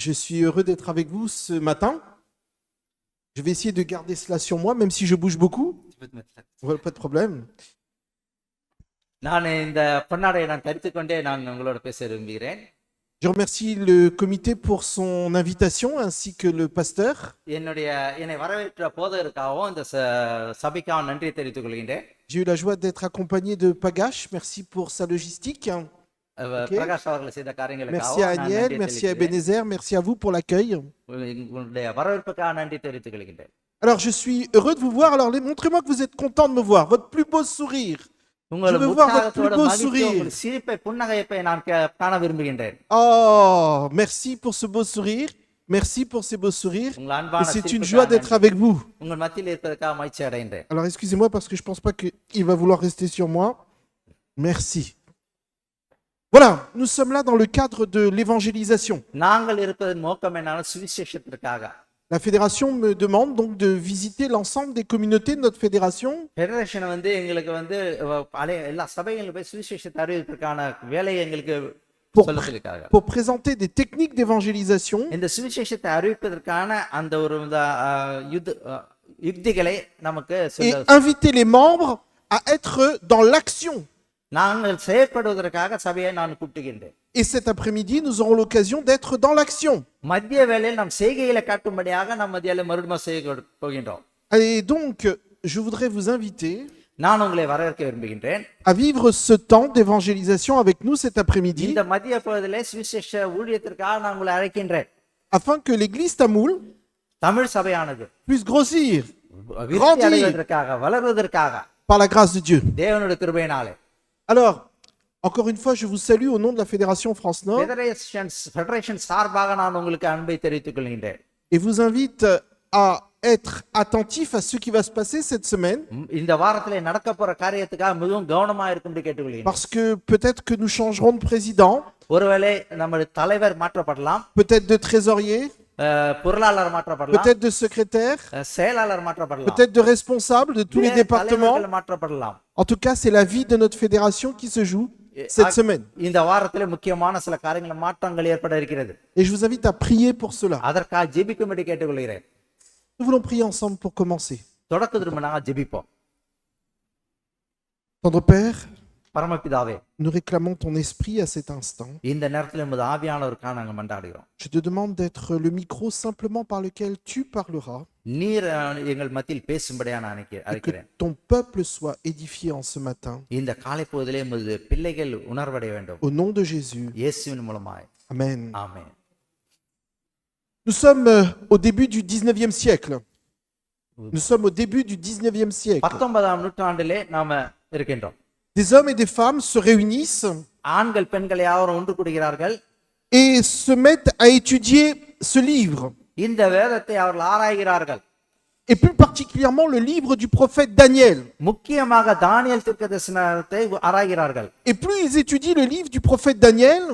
Je suis heureux d'être avec vous ce matin. Je vais essayer de garder cela sur moi, même si je bouge beaucoup. Voilà, pas de problème. நான் இந்த பொன்னாடையை நான் தரித்துக்கொண்டே நான் உங்களோட பேச விரும்புகிறேன். Je remercie le comité pour son invitation ainsi que le pasteur. என்னை வரவேற்ற போதகருக்காகவும் இந்த சபைக்காகவும் நன்றி தெரிவித்துக் கொள்கின்றேன். J'ai eu la joie d'être accompagné de Pagache. Merci pour sa logistique. Prakash அவர்கள் செய்த Merci à காரியங்களுக்காகவும் நான் Aniel, நன்றி merci à தெரிவிக்கிறேன். Ebenezer, merci à vous pour l'accueil. உங்களுடைய வரவேற்புக்காக நன்றி தெரிவித்துக் கொள்கின்றேன். Alors, je suis heureux de vous voir. Alors, montrez-moi que vous êtes content de me voir. Votre plus beau sourire. உங்கள் veux voir votre உற்சாகத்தோட plus beau மகிழ்ச்சி, sourire. உங்கள் சிரிப்பை புன்னகைப்பை நான் காண விரும்புகின்றேன். Oh, merci pour ce beau sourire. Merci pour ces beaux sourires. உங்கள் Et அன்பான c'est une சிரிப்புக்காக joie d'être நன்றி. avec vous. உங்கள் மத்தியில் இருப்பதற்காக மகிழ்ச்சி அடைகின்றேன். Alors, excusez-moi parce que je ne pense pas qu'il va vouloir rester sur moi. Merci. Voilà, nous sommes là dans le cadre de l'évangélisation. நாங்கள் இருப்பதன் நோக்கம் என்னன்னா சுவிசேஷத்திற்காக. La fédération me demande donc de visiter l'ensemble des communautés de notre fédération federation எங்களுக்கு எல்லா சபைகளும் போய் சுவிசேஷத்தை அறிவிப்பதற்கான வேலையை எங்களுக்கு சொல்ல சொல்லிருக்காங்க. pour présenter des techniques d'évangélisation இந்த சுவிசேஷத்தை அறிவிப்பதற்கான அந்த ஒரு யுக்திகளை நமக்கு et சொல்ல inviter les membres à être dans l'action. நாங்கள் செயற்படுவதற்காக சபையை நான் கூப்பிட்டுகின்றேன். Et cet après-midi, nous aurons l'occasion d'être dans l'action. மத்திய வேளையில் நம் செய்கைகளை காட்டும்படியாக நாம் மத்தியால மறுபடியும் செய்ய போகின்றோம். Et donc, je voudrais vous inviter நான் உங்களை வரவேற்க விரும்புகின்றேன். à vivre ce temps d'évangélisation avec nous cet après-midi, இந்த மத்திய பொழுதிலே சுவிசேஷ ஊழியத்திற்காக நான் உங்களை அழைக்கின்றேன். afin que l'église Tamoul Tamil சபையானது puisse grossir விருத்தி அடைவதற்காக வளர்வதற்காக par la grâce de Dieu. தேவனுடைய கிருபையினாலே. Alors, encore une fois, je vous salue au nom de la Fédération France Nord federation சார்பாக நான் உங்களுக்கு அன்பை தெரிவித்துக் கொள்கின்றேன். et vous invite à être attentif à ce qui va se passer cette semaine, இந்த வாரத்திலே நடக்க போற காரியத்துக்காக மிகவும் கவனமா இருக்கும்படி கேட்டுக்கொள்கிறேன். parce que peut-être que nous changerons de président, ஒருவேளை நம்ம தலைவர் மாற்றப்படலாம், peut-être de trésorier, பொருளாளர் மாற்றப்படலாம், peut-être de secrétaire, செயலாளர் மாற்றப்படலாம், peut-être de responsable de tous les départements. தலைவர்கள் மாற்றப்படலாம். En tout cas, c'est la vie de notre fédération qui se joue cette semaine. இந்த வாரத்திலே முக்கியமான சில காரியங்கள் மாற்றங்கள் ஏற்பட இருக்கிறது. Et je vous invite à prier pour cela. அதற்காக ஜெபிக்கும்படி கேட்டுக்கொள்கிறேன். Nous voulons prier ensemble pour commencer. தொடக்கத்திற்கு நாங்கள் ஜெபிப்போம். Tendre Père, பரமபிதாவே, nous réclamons ton esprit à cet instant. இந்த நேரத்தில் உமது ஆவியானவருக்காக நாங்கள் மன்றாடுகிறோம். Je te demande d'être le micro simplement par lequel tu parleras நீர் எங்கள் மத்தியில் பேசும்படியாக நான் et que அழைக்கிறேன். ton peuple soit édifié en ce matin. இந்த காலை பொழுதிலே உமது பிள்ளைகள் உணர்வடைய வேண்டும். Au nom de Jésus. இயேசுவின் மூலமாய். Amen. ஆமென். Nous sommes au début du 19e siècle. Nous sommes au début du 19e siècle. 19ஆம் நூற்றாண்டிலே நாம இருக்கின்றோம். Des hommes et des femmes se réunissent ஆண்கள் பெண்கள் யாவரும் ஒன்று கூடுகிறார்கள். et se mettent à étudier ce livre. இந்த வேதத்தை அவர்கள் ஆராய்கிறார்கள். Et plus particulièrement le livre du prophète Daniel. முக்கியமாக தானியேல் தீர்க்கதரிசனத்தை ஆராய்கிறார்கள். Et plus ils étudient le livre du prophète Daniel,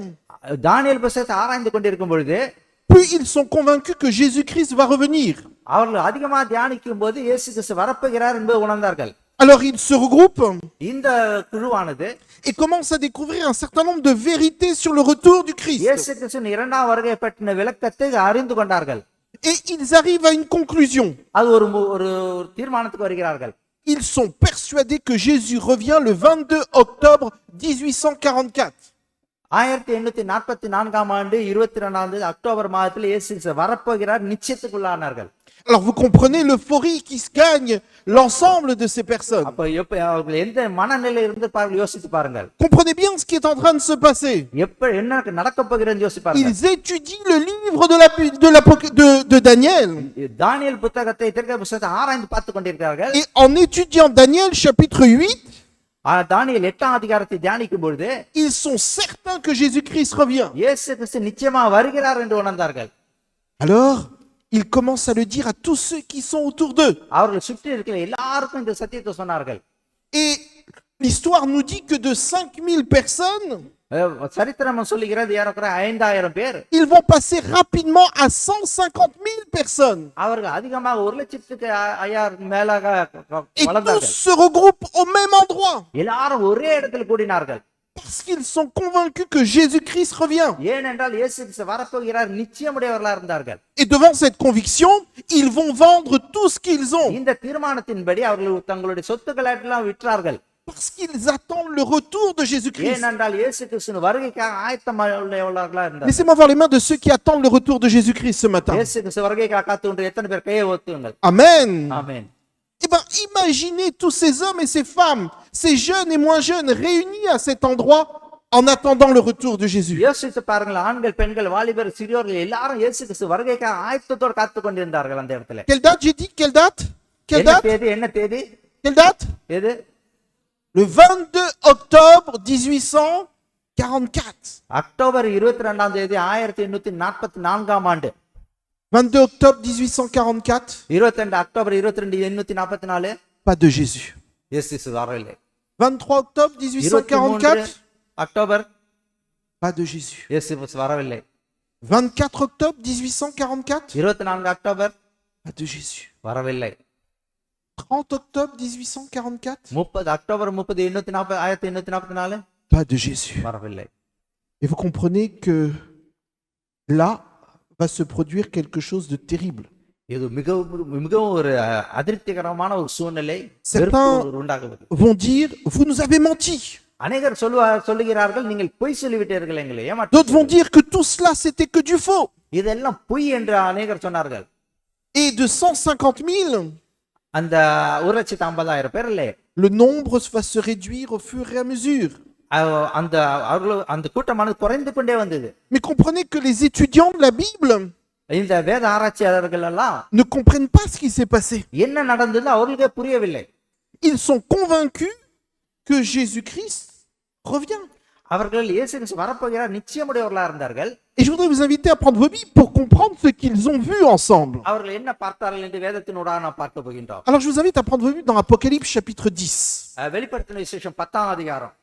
தானியேல் புத்தகத்தை ஆராய்ந்து கொண்டிருக்கும் பொழுது plus ils sont convaincus que Jésus-Christ va revenir. அவர்கள் அதிகமாக தியானிக்கும் போது இயேசு கிறிஸ்து வரப்போகிறார் என்பதை உணர்ந்தார்கள். Alors ils se regroupent இந்த குழுவானது et commencent à découvrir un certain nombre de vérités sur le retour du Christ. இயேசு கிறிஸ்துவின் இரண்டாம் வருகை பற்றின விளக்கத்தை அறிந்து கொண்டார்கள். Et ils arrivent à une conclusion. அது ஒரு தீர்மானத்துக்கு வருகிறார்கள். Ils sont persuadés que Jésus revient le 22 octobre 1844. 1844ஆம் ஆண்டு 22ஆம் அக்டோபர் மாதத்தில் இயேசு கிறிஸ்து வரப்போகிறார் நிச்சயத்துக்குள்ளானார்கள். Alors vous comprenez l'euphorie qui se gagne l'ensemble de ces personnes. அப்ப அவர்கள் எந்த மனநிலையில் இருந்து பாருங்கள், யோசித்து பாருங்கள். Comprenez bien ce qui est en train de se passer. என்ன நடக்க போகிறதுன்னு யோசிப்பார்கள். Ils étudient le livre de Daniel. தானியேல் புத்தகத்தை தீர்க்க புத்தகத்தை ஆராய்ந்து பார்த்து கொண்டிருக்கிறார்கள். Et en étudiant Daniel chapitre 8, தானியேல் 8ஆம் அதிகாரத்தை தியானிக்கும் பொழுது ils sont certains que Jésus-Christ revient. இயேசு கிறிஸ்து நிச்சயமா வருகிறார் என்று உணர்ந்தார்கள். Alors, ils commencent à le dire à tous ceux qui sont autour d'eux. அவர்கள் சுற்றி இருக்கிற எல்லாருக்கும் இந்த சத்தியத்தை சொன்னார்கள். Et l'histoire nous dit que de 5000 personnes, சரித்திரம் சொல்லுகிறது ஏறக்குறைய 5000 பேர். ils vont passer rapidement à 150 000 personnes. அவர்கள் அதிகமாக 1,50,000 மேலாக Et tous வளர்ந்தார்கள். se regroupent au même endroit. எல்லாரும் ஒரே இடத்தில் கூடினார்கள். Parce qu'ils sont convaincus que Jésus-Christ revient. ஏனென்றால் இயேசு கிறிஸ்து வரப்போகிறார் நிச்சயமுடையவர்களா இருந்தார்கள். Et devant cette conviction, ils vont vendre tout ce qu'ils ont. இந்த தீர்மானத்தின்படி அவர்கள் தங்களுடைய சொத்துக்களை எல்லாம் விற்றார்கள். Parce qu'ils attendent le retour de Jésus-Christ. ஏனென்றால் இயேசு கிறிஸ்து வருகைக்காக ஆயத்தமுள்ளவர்களா இருந்தார்கள். Laissez-moi voir les mains de ceux qui attendent le retour de Jésus-Christ ce matin. இயேசு கிறிஸ்து வருகைக்காக காத்துக்கொண்டு எத்தனை பேர் கையை ஒத்துங்கள். Amen. ஆமென். Eh bien, imaginez tous ces hommes et ces femmes, ces jeunes et moins jeunes, réunis à cet endroit en attendant le retour de Jésus. யோசித்து பாருங்கள், ஆண்கள், பெண்கள், வாலிபர், சிறியோர்கள் எல்லாரும் இயேசு கிறிஸ்து வருகைக்காக ஆயத்தத்தோடு காத்துக் கொண்டிருந்தார்கள் அந்த இடத்துல. Quelle date j'ai dit? Quelle date? Quelle என்ன date? தேதி? என்ன தேதி? Quelle date? எது? Le 22 octobre 1844. அக்டோபர் 22ஆம் தேதி 1844ஆம் ஆண்டு. 22 octobre 1844. 22 அக்டோபர் 22 1844. Pas de Jésus. இயேசு கிறிஸ்து வரவில்லை. 23 octobre 1844. October Pas de Jésus. இயேசு கிறிஸ்து வரவில்லை. 24 octobre 1844. 24 அக்டோபர் Pas de Jésus. வரவில்லை. 30 octobre 1844. 30 அக்டோபர் 30 1844 Pas de Jésus. வரவில்லை. Et vous comprenez que là va se produire quelque chose de terrible. இது மிகவும் ஒரு அதிர்ச்சிகரமான ஒரு சூழ்நிலை Certains உண்டாகுது. vont dire, vous nous avez menti. அநேகர் சொல்லுகிறார்கள், நீங்கள் பொய் சொல்லிவிட்டீர்கள் எங்களை D'autres ஏமாற்றி. vont dire que tout cela c'était que du faux. இதெல்லாம் பொய் என்று அநேகர் சொன்னார்கள். Et de 150 000, அந்த 1,50,000 பேர் இல்லை, le nombre va se réduire au fur et à mesure. அந்த கூட்டமானது குறைந்து கொண்டே வந்தது. Mais comprenez que les étudiants de la Bible இந்த வேத ஆராய்ச்சியாளர்கள் எல்லாம் ne comprennent pas ce qui s'est passé. என்ன நடந்தது அவர்களுக்கே புரியவில்லை. Ils sont convaincus que Jésus-Christ revient. அவர்கள் இயேசு கிறிஸ்து வரப்போகிறார் நிச்சயமுடையவர்களா இருந்தார்கள். Et je voudrais vous inviter à prendre vos Bibles pour comprendre ce qu'ils ont vu ensemble. அவர்கள் என்ன பார்த்தார்கள் என்று வேதத்தினூடாக நாம் பார்க்க போகின்றோம். Alors je vous invite à prendre vos Bibles dans Apocalypse chapitre 10. வெளிப்படுத்தின விசேஷம் 10ஆம் அதிகாரம்.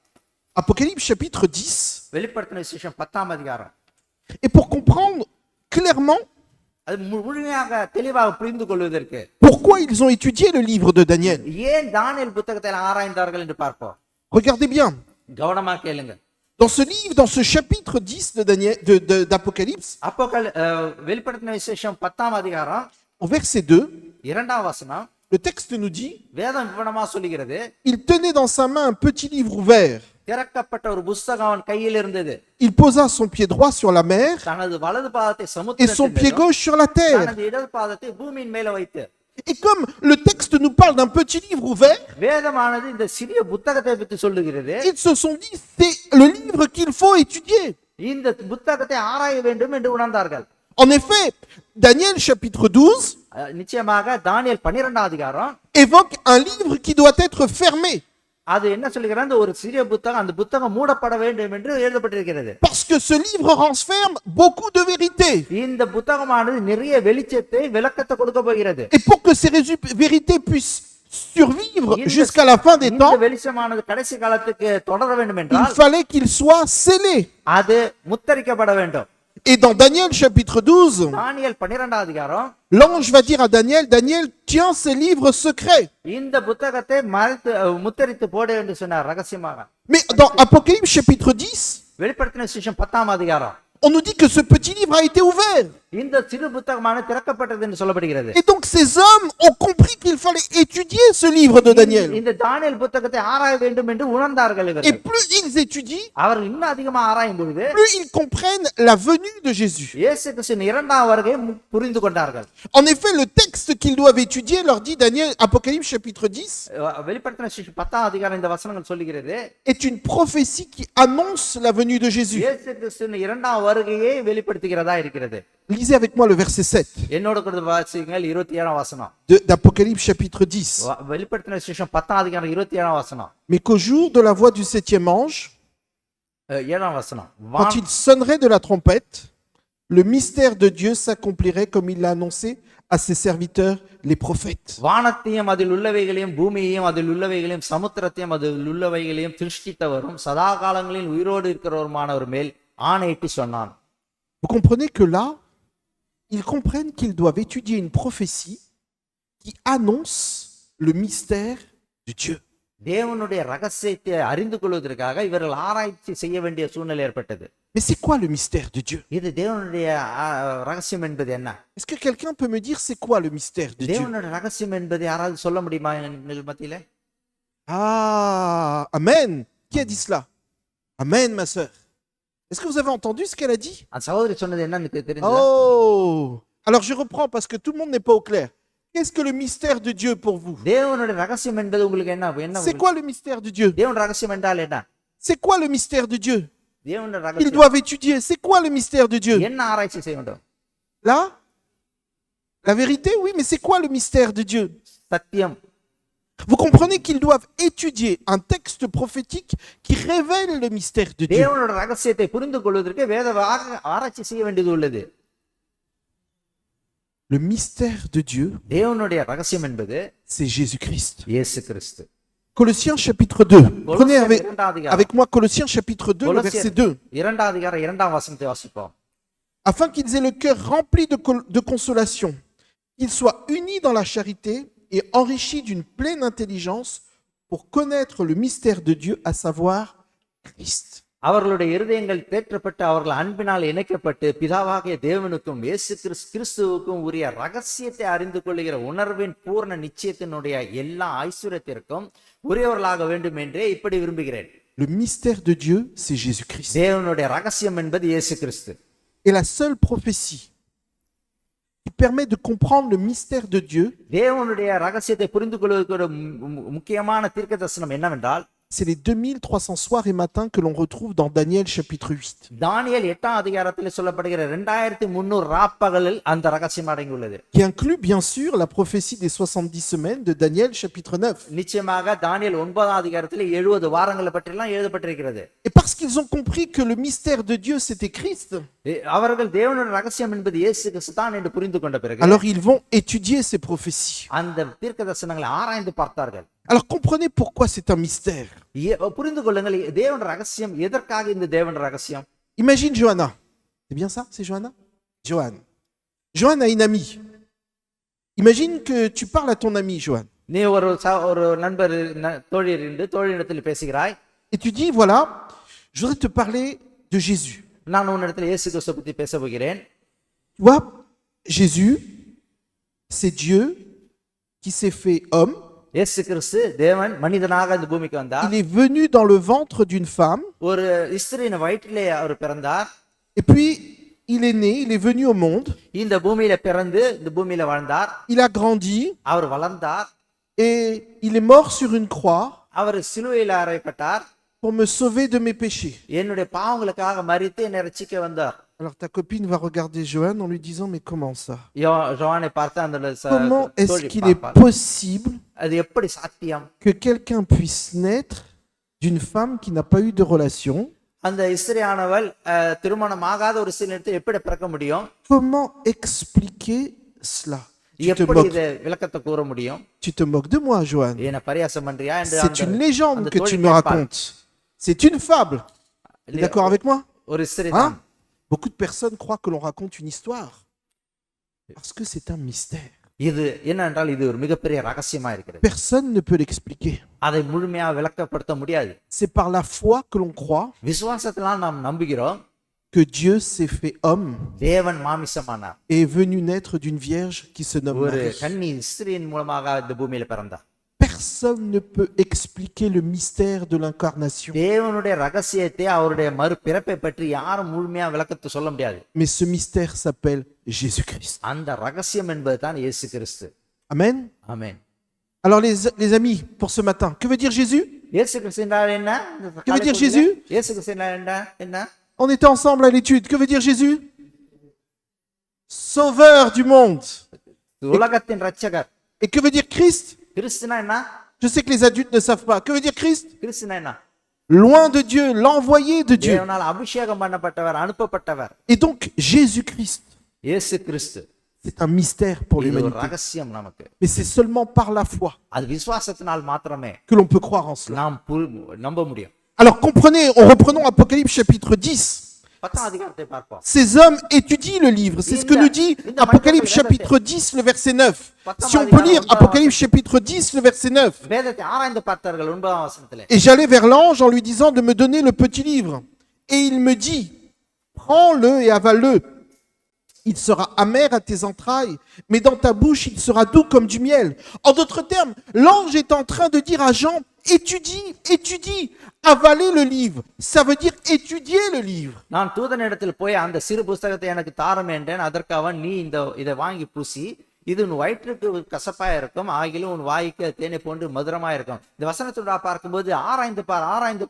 Apocalypse chapitre 10. வெளிப்படுத்தின விசேஷம் 10ஆம் அதிகாரம். Et pour comprendre clairement அது முழுமையாக தெளிவாக புரிந்து கொள்வதற்கு pourquoi ils ont étudié le livre de Daniel. ஏன் தானியேல் புத்தகத்தை ஆராய்ந்தார்கள் என்று பார்ப்போம். Regardez bien. கவனமாக கேளுங்க. Dans ce livre, dans ce chapitre 10 de Daniel, d'Apocalypse, வெளிப்படுத்தின விசேஷம் 10ஆம் அதிகாரம் au verset 2, 2ஆம் வசனம், le texte nous dit, வேதம் விவரமா சொல்லுகிறது, il tenait dans sa main un petit livre ouvert. திறக்கப்பட்ட ஒரு புத்தகம் அவன் கையில் இருந்தது. Il posa son pied droit sur la mer தனது வலது பாதத்தை et son சமுத்திரத்தின் pied மேலும் gauche sur la terre. தனது இடது பாதத்தை பூமியின் மேல வைத்து. Et comme le texte nous parle d'un petit livre ouvert, வேதமானது இந்த சிறிய புத்தகத்தை பற்றி சொல்லுகிறது. ils se sont dit, c'est le livre qu'il faut étudier. இந்த புத்தகத்தை ஆராய வேண்டும் என்று உணர்ந்தார்கள். En effet, Daniel chapitre 12 நிச்சயமாக தானியேல் 12ஆம் அதிகாரம் évoque un livre qui doit être fermé. அது என்ன சொல்லுகிறது, அந்த ஒரு சிறிய புத்தகம், அந்த புத்தகம் மூடப்பட வேண்டும் என்று எழுதப்பட்டிருக்கிறது. Parce que ce livre renferme beaucoup de vérités. இந்த புத்தகமானது நிறைய வெளிச்சத்தை விளக்கத்தை கொடுக்க போகிறது. Et pour que ces vérités puissent survivre jusqu'à la fin des இந்த temps, வெளிச்சமானது கடைசி காலத்துக்கு தொடர வேண்டும் il என்றால் fallait qu'il soit scellé. அது முத்தரிக்கப்பட வேண்டும். Et dans Daniel chapitre 12, தானியேல் 12ஆம் அதிகாரம் l'ange va dire à Daniel, Daniel, tiens ces livres secrets. இந்த புத்தகத்தை மறைத்து முத்தரித்து போடு என்று சொன்னார் ரகசியமாக. Mais dans Apocalypse chapitre 10, வெளிப்படுத்தின விசேஷம் 10ஆம் அதிகாரம் on nous dit que ce petit livre a été ouvert. இந்த சிறு புத்தகமான திறக்கப்பட்டது என்று சொல்லப்படுகிறது. Et donc ces hommes ont compris qu'il fallait étudier ce livre de Daniel. இந்த தானியேல் புத்தகத்தை ஆராய வேண்டும் என்று உணர்ந்தார்கள் Et இவர்கள். plus ils étudient, அவர்கள் இன்னும் அதிகமா ஆராயும் பொழுது plus ils comprennent la venue de Jésus. இயேசு கிறிஸ்துவின் இரண்டாம் வருகையை புரிந்து கொண்டார்கள். En effet, le texte qu'ils doivent étudier, leur dit Daniel, Apocalypse chapitre 10, வெளிப்படுத்தின விசேஷம் 10ஆம் அதிகாரம் இந்த வசனங்கள் சொல்லுகிறது, est une prophétie qui annonce la venue de Jésus. இயேசு கிறிஸ்துவின் இரண்டாம் வருகையை வெளிப்படுத்துகிறதா இருக்கிறது. Lisez avec moi le verset 7 என்னோட கூட வாசிங்கள் 27ஆம் வசனம். d'Apocalypse chapitre 10. வெளிப்படுத்தின விசேஷம் 10ஆம் அதிகாரம் 27ஆம் வசனம். Mais qu'au jour de la voix du septième ange, 7ஆம் வசனம், quand il sonnerait de la trompette, le mystère de Dieu s'accomplirait comme il l'a annoncé à ses serviteurs, les prophètes. வானத்தையும் அதில் உள்ளவைகளையும் பூமியையும் அதில் உள்ளவைகளையும் சமுத்திரத்தையும் அதில் உள்ளவைகளையும் சிருஷ்டித்தவரும் சதா காலங்களில் உயிரோடு இருக்கிறவருமானவர் மேல் ஆணையிட்டு சொன்னான். Vous comprenez que là, ils comprennent qu'ils doivent étudier une prophétie qui annonce le mystère de Dieu. தேவனுடைய ரகசியத்தை அறிந்து கொள்வதற்காக இவர்கள் ஆராய்ச்சி செய்ய வேண்டிய சூழ்நிலை ஏற்பட்டது. Mais c'est quoi le mystère de Dieu? இது தேவனுடைய ரகசியம் என்பது என்ன? Est-ce que quelqu'un peut me dire c'est quoi le mystère de Dieu? தேவனுடைய ரகசியம் என்பது யாராவது சொல்ல முடியுமா எங்கள் மத்தியில? Ah, Amen. Qui a dit cela? Amen, ma sœur. Est-ce que vous avez entendu ce qu'elle a dit? அந்த சகோதரி சொன்னது என்னன்னு தெரியுதா? Oh! Alors je reprends parce que tout le monde n'est pas au clair. Qu'est-ce que le mystère de Dieu pour vous? தேவனுடைய ரகசியம் என்பது உங்களுக்கு என்ன? C'est quoi le mystère de Dieu? தேவனுடைய ரகசியம் என்றால் என்ன? C'est quoi le mystère de Dieu? தேவனுடைய Ils ரகசியம் doivent étudier. C'est quoi le mystère de Dieu? என்ன ஆராய்ச்சி செய்ய வேண்டும்? Là? La vérité, oui, mais c'est quoi le mystère de Dieu? சத்தியம். Vous comprenez qu'ils doivent étudier un texte prophétique qui révèle le mystère de Dieu. தேவனுடைய ரகசியத்தை புரிந்து கொள்வதற்கு வேத ஆராய்ச்சி செய்ய வேண்டியது உள்ளது. Le mystère de Dieu, தேவனுடைய ரகசியம் என்பது c'est Jésus-Christ. இயேசு கிறிஸ்து. Colossiens chapitre 2. Prenez இரண்டாவது அதிகாரம். avec moi Colossiens chapitre 2, le verset 2. இரண்டாவது அதிகாரம் இரண்டாம் வசனத்தை வாசிப்போம். Afin qu'ils aient le cœur rempli de consolation, qu'ils soient unis dans la charité et enrichis d'une pleine intelligence pour connaître le mystère de Dieu, à savoir Christ. அவர்களுடைய இருதயங்கள் தேற்றப்பட்டு அவர்கள் அன்பினால் இணைக்கப்பட்டு பிதாவாகிய தேவனுக்கும் இயேசு கிறிஸ்துவுக்கும் உரிய ரகசியத்தை அறிந்து கொள்ளுகிற உணர்வின் பூர்ண நிச்சயத்தினுடைய எல்லா ஐஸ்வர்யத்திற்கும் உரியவர்களாக வேண்டும் என்றே இப்படி விரும்புகிறேன். Le mystère de Dieu, c'est Jésus-Christ. தேவனுடைய ரகசியம் என்பது இயேசு கிறிஸ்து. Et la seule prophétie qui permet de comprendre le mystère de Dieu, தேவனுடைய ரகசியத்தை புரிந்து கொள்வதற்கு ஒரு முக்கியமான தீர்க்கதரிசனம் என்னவென்றால் c'est les 2300 soirs et matins que l'on retrouve dans Daniel chapitre 8. தானியேல் 8ஆம் அதிகாரத்தில் சொல்லப்படுகிற 2300 ராப்பகலில் அந்த ரகசியம் அடங்கியுள்ளது. Qui inclut bien sûr la prophétie des 70 semaines de Daniel chapitre 9. நிச்சயமாக தானியேல் 9ஆம் அதிகாரத்தில் 70 வாரங்களை பற்றிலாம் எழுதப்பட்டிருக்கிறது. Et parce qu'ils ont compris que le mystère de Dieu c'était Christ, அவர்கள் தேவனுடைய ரகசியம் என்பது இயேசு கிறிஸ்து தான் என்று புரிந்து கொண்ட பிறகு alors ils vont étudier ces prophéties. அந்த தீர்க்கதரிசனங்களை ஆராய்ந்து பார்த்தார்கள். Alors comprenez pourquoi c'est un mystère. புரிந்து கொள்ளுங்கள் தேவனுடைய ரகசியம் எதற்காக இந்த தேவனுடைய ரகசியம். Imagine Johanna. C'est bien ça? C'est Johanna? Johan. Johan a une amie. Imagine que tu parles à ton ami Johan. நீ ஒரு நண்பர் தோழர் என்று தோழியிடத்தில் பேசுகிறாய். Et tu dis voilà, je voudrais te parler de Jésus. நான் உன்னிடத்தில் இயேசு கிறிஸ்துவை பற்றி பேச போகிறேன். Tu vois, Jésus, c'est Dieu qui s'est fait homme. இயேசு கிறிஸ்து தேவன் மனிதனாக இந்த பூமிக்கு வந்தார். Il est venu dans le ventre d'une femme. ஒரு ஸ்திரீயின் வயிற்றிலே அவர் பிறந்தார். Et puis il est né, il est venu au monde. இந்த பூமியில பிறந்து இந்த பூமியில வாழ்ந்தார். Il a grandi. அவர் வளர்ந்தார். Et il est mort sur une croix. அவர் சிலுவையில் அறையப்பட்டார். Pour me sauver de mes péchés. என்னுடைய பாவங்களுக்காக மரித்து என்னை ரட்சிக்க வந்தார். Alors ta copine va regarder Johan en lui disant mais comment ça? யோவானை பார்த்து அந்த Comment est-ce qu'il est possible அது எப்படி சாத்தியம் que quelqu'un puisse naître d'une femme qui n'a pas eu de relation? அந்த ஸ்திரியானவள் திருமணமாகாத ஒரு ஸ்திரீயிடத்தில் எப்படி பிறக்க முடியும்? Comment expliquer cela? எப்படி இத விளக்கத்தை கூற முடியும்? Tu te moques de moi, Johan. என்ன பரியாசம் பண்றியா என்று C'est une légende que tu me racontes. C'est une fable. Tu es d'accord avec moi? ஒரு ஸ்திரி Hein? Beaucoup de personnes croient que l'on raconte une histoire parce que c'est un mystère. இது என்னென்றால் இது ஒரு மிகப்பெரிய ரகசியமா இருக்கிறது. Personne ne peut l'expliquer. அதை முழுமையா விளக்கப்படுத்த முடியாது. C'est par la foi que l'on croit விசுவாசத்தினால் நாம் நம்புகிறோம் que Dieu s'est fait homme தேவன் மாமிசமானார். et est venu naître d'une vierge qui se nomme ஒரு Marie. கன்னி ஸ்திரியின் மூலமாக இந்த பூமியில பிறந்தார். Personne ne peut expliquer le mystère de l'incarnation. தேவனுடைய ரகசியத்தை அவருடைய மறுபிறப்பை பற்றி யாரும் முழுமையா விளக்கத்தை சொல்ல முடியாது. Mais ce mystère s'appelle Jésus-Christ. அந்த ரகசியம் என்பது தான் இயேசு கிறிஸ்து. Amen. ஆமென். Alors les amis, pour ce matin, que veut dire Jésus? இயேசு கிறிஸ்து என்றால் என்ன? Que veut dire Jésus? இயேசு கிறிஸ்து என்றால் என்ன? On était ensemble à l'étude. Que veut dire Jésus? Sauveur du monde. உலகத்தின் இரட்சகர். Et que veut dire Christ? கிறிஸ்துனா என்ன? Je sais que les adultes ne savent pas. Que veut dire Christ? கிறிஸ்துனா என்ன? Loin de Dieu, l'envoyé de Dieu. தேவனால் அபிஷேகம் பண்ணப்பட்டவர், அனுப்பப்பட்டவர். Et donc Jésus-Christ, இயேசு கிறிஸ்து. c'est un mystère pour இது ஒரு l'humanité. ரகசியம் நமக்கு. Mais c'est seulement par la foi அது விசுவாசத்தினால் மாத்திரமே que l'on peut croire en cela. நாம் நம்ப முடியும். Alors comprenez, reprenons Apocalypse chapitre 10. 10ஆம் அதிகாரத்தை பார்ப்போம். Ces hommes étudient le livre. C'est ce que nous dit Apocalypse chapitre 10, le verset 9. Si on peut lire Apocalypse chapitre 10, le verset 9. வேதத்தை ஆராய்ந்து பார்த்தார்கள் 9ஆம் வசனத்திலே. Et j'allais vers l'ange en lui disant de me donner le petit livre. Et il me dit, prends-le et avale-le. Il sera amer à tes entrailles, mais dans ta bouche, il sera doux comme du miel. En d'autres termes, l'ange est en train de dire à Jean, étudie, avaler le livre. Ça veut dire étudier le livre. நான் தூதனிடத்தில் போய் அந்த சிறு புஸ்தகத்தை எனக்கு தாரும் என்றேன். அதற்கு அவன், நீ இதை வாங்கி புசி, இது உன் வயிற்றுக்கு கசப்பா இருக்கும், ஆகிலும் உன் வாய்க்கு தேனை போன்று மதுரமா இருக்கும். இந்த வசனத்தோட பார்க்கும்போது ஆராய்ந்து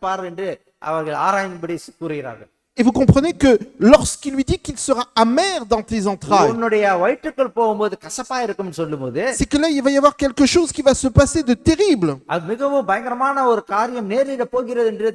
பார் என்று அவர்கள் ஆராய்ந்தபடி கூறுகிறார்கள். Et vous comprenez que lorsqu'il lui dit qu'il sera amer dans tes entrailles, உன்னுடைய வயிற்றுக்குள் போகும்போது கசப்பா இருக்கும்னு சொல்லும்போது, c'est que là, il va y avoir quelque chose qui va se passer de terrible. அது மிகவும் பயங்கரமான ஒரு காரியம் நேரிட போகிறது என்று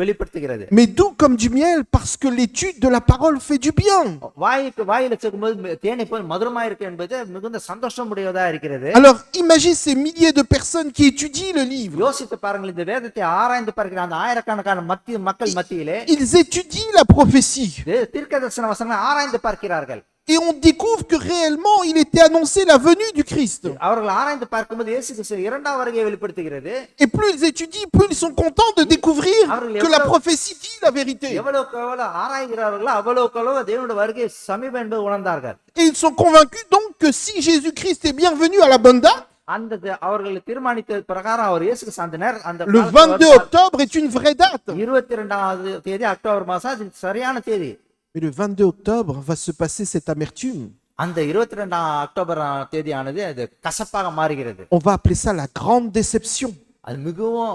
வெளிப்படுத்துகிறது. Mais doux comme du miel parce que l'étude de la parole fait du bien. வாயில சேர்க்கும்போது தேனை போல் மதுரமா இருக்கு என்பது மிகுந்த சந்தோஷம் உடையதா இருக்கிறது. Alors, imagine ces milliers de personnes qui étudient le livre. யோசித்து பாருங்கள், இந்த வேதத்தை ஆராய்ந்து பார்க்கிற அந்த ஆயிரக்கணக்கான மக்கள் மத்தியிலே Ils étudient la prophétie. தீர்க்கதரிசன வசனங்களை ஆராய்ந்து பார்க்கிறார்கள். Et on découvre que réellement, il était annoncé la venue du Christ. அவர்கள் ஆராய்ந்து பார்க்கும்போது இயேசு கிறிஸ்து இரண்டாம் வருகையை வெளிப்படுத்துகிறது. Et plus ils étudient, plus ils sont contents de découvrir que la prophétie dit la vérité. எவ்வளவுக்கு எவ்வளவு ஆராய்கிறார்களோ அவ்வளவுக்கு அவ்வளவு தேவனுடைய வருகை சமீபம் என்பதை உணர்ந்தார்கள். Et ils sont convaincus donc que si Jésus-Christ est bien venu à la bonne date, அந்த அவர்கள் தீர்மானித்த பிரகாரம் அவர் இயேசு கிறிஸ்து அந்த le 22 octobre est une vraie date. 22ஆம் தேதி அக்டோபர் மாசம் அது சரியான தேதி. Mais le 22 octobre va se passer cette amertume. அந்த 22ஆம் அக்டோபர் தேதியானது அது கசப்பாக மாறுகிறது. On va appeler ça la grande déception. அது மிகவும்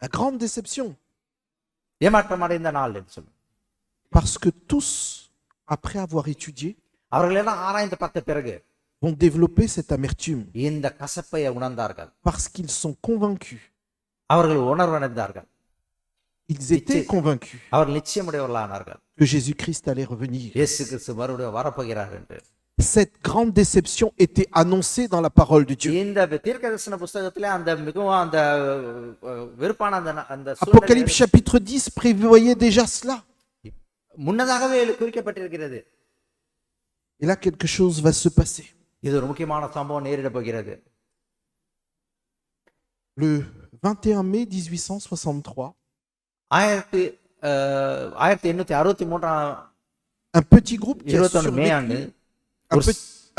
La grande déception. ஏமாற்றம் அடைந்த நாள் என்று சொல்லுவோம். Parce que tous, après avoir étudié, அவர்கள் எல்லாம் ஆராய்ந்து பார்த்த பிறகு vont développer cette amertume. இந்த கசப்பை உணர்ந்தார்கள். Parce qu'ils sont convaincus. அவர்கள் உணர்வடைந்தார்கள். Ils étaient convaincus அவர்கள் நிச்சயமுடையவர்களானார்கள் que Jésus-Christ allait revenir. இயேசு கிறிஸ்து மறுபடியும் வரப்போகிறார் என்று. Cette grande déception était annoncée dans la parole de Dieu. இந்த தீர்க்கதரிசன புத்தகத்திலே அந்த மிகவும் அந்த வெறுப்பான அந்த Apocalypse chapitre 10 prévoyait déjà cela. முன்னதாகவே குறிக்கப்பட்டிருக்கிறது. Et là, quelque chose va se passer. இது ஒரு முக்கியமான சம்பவம் நேரிட போகிறது. Le 21 mai 1863, 1863 un petit groupe qui a survécu,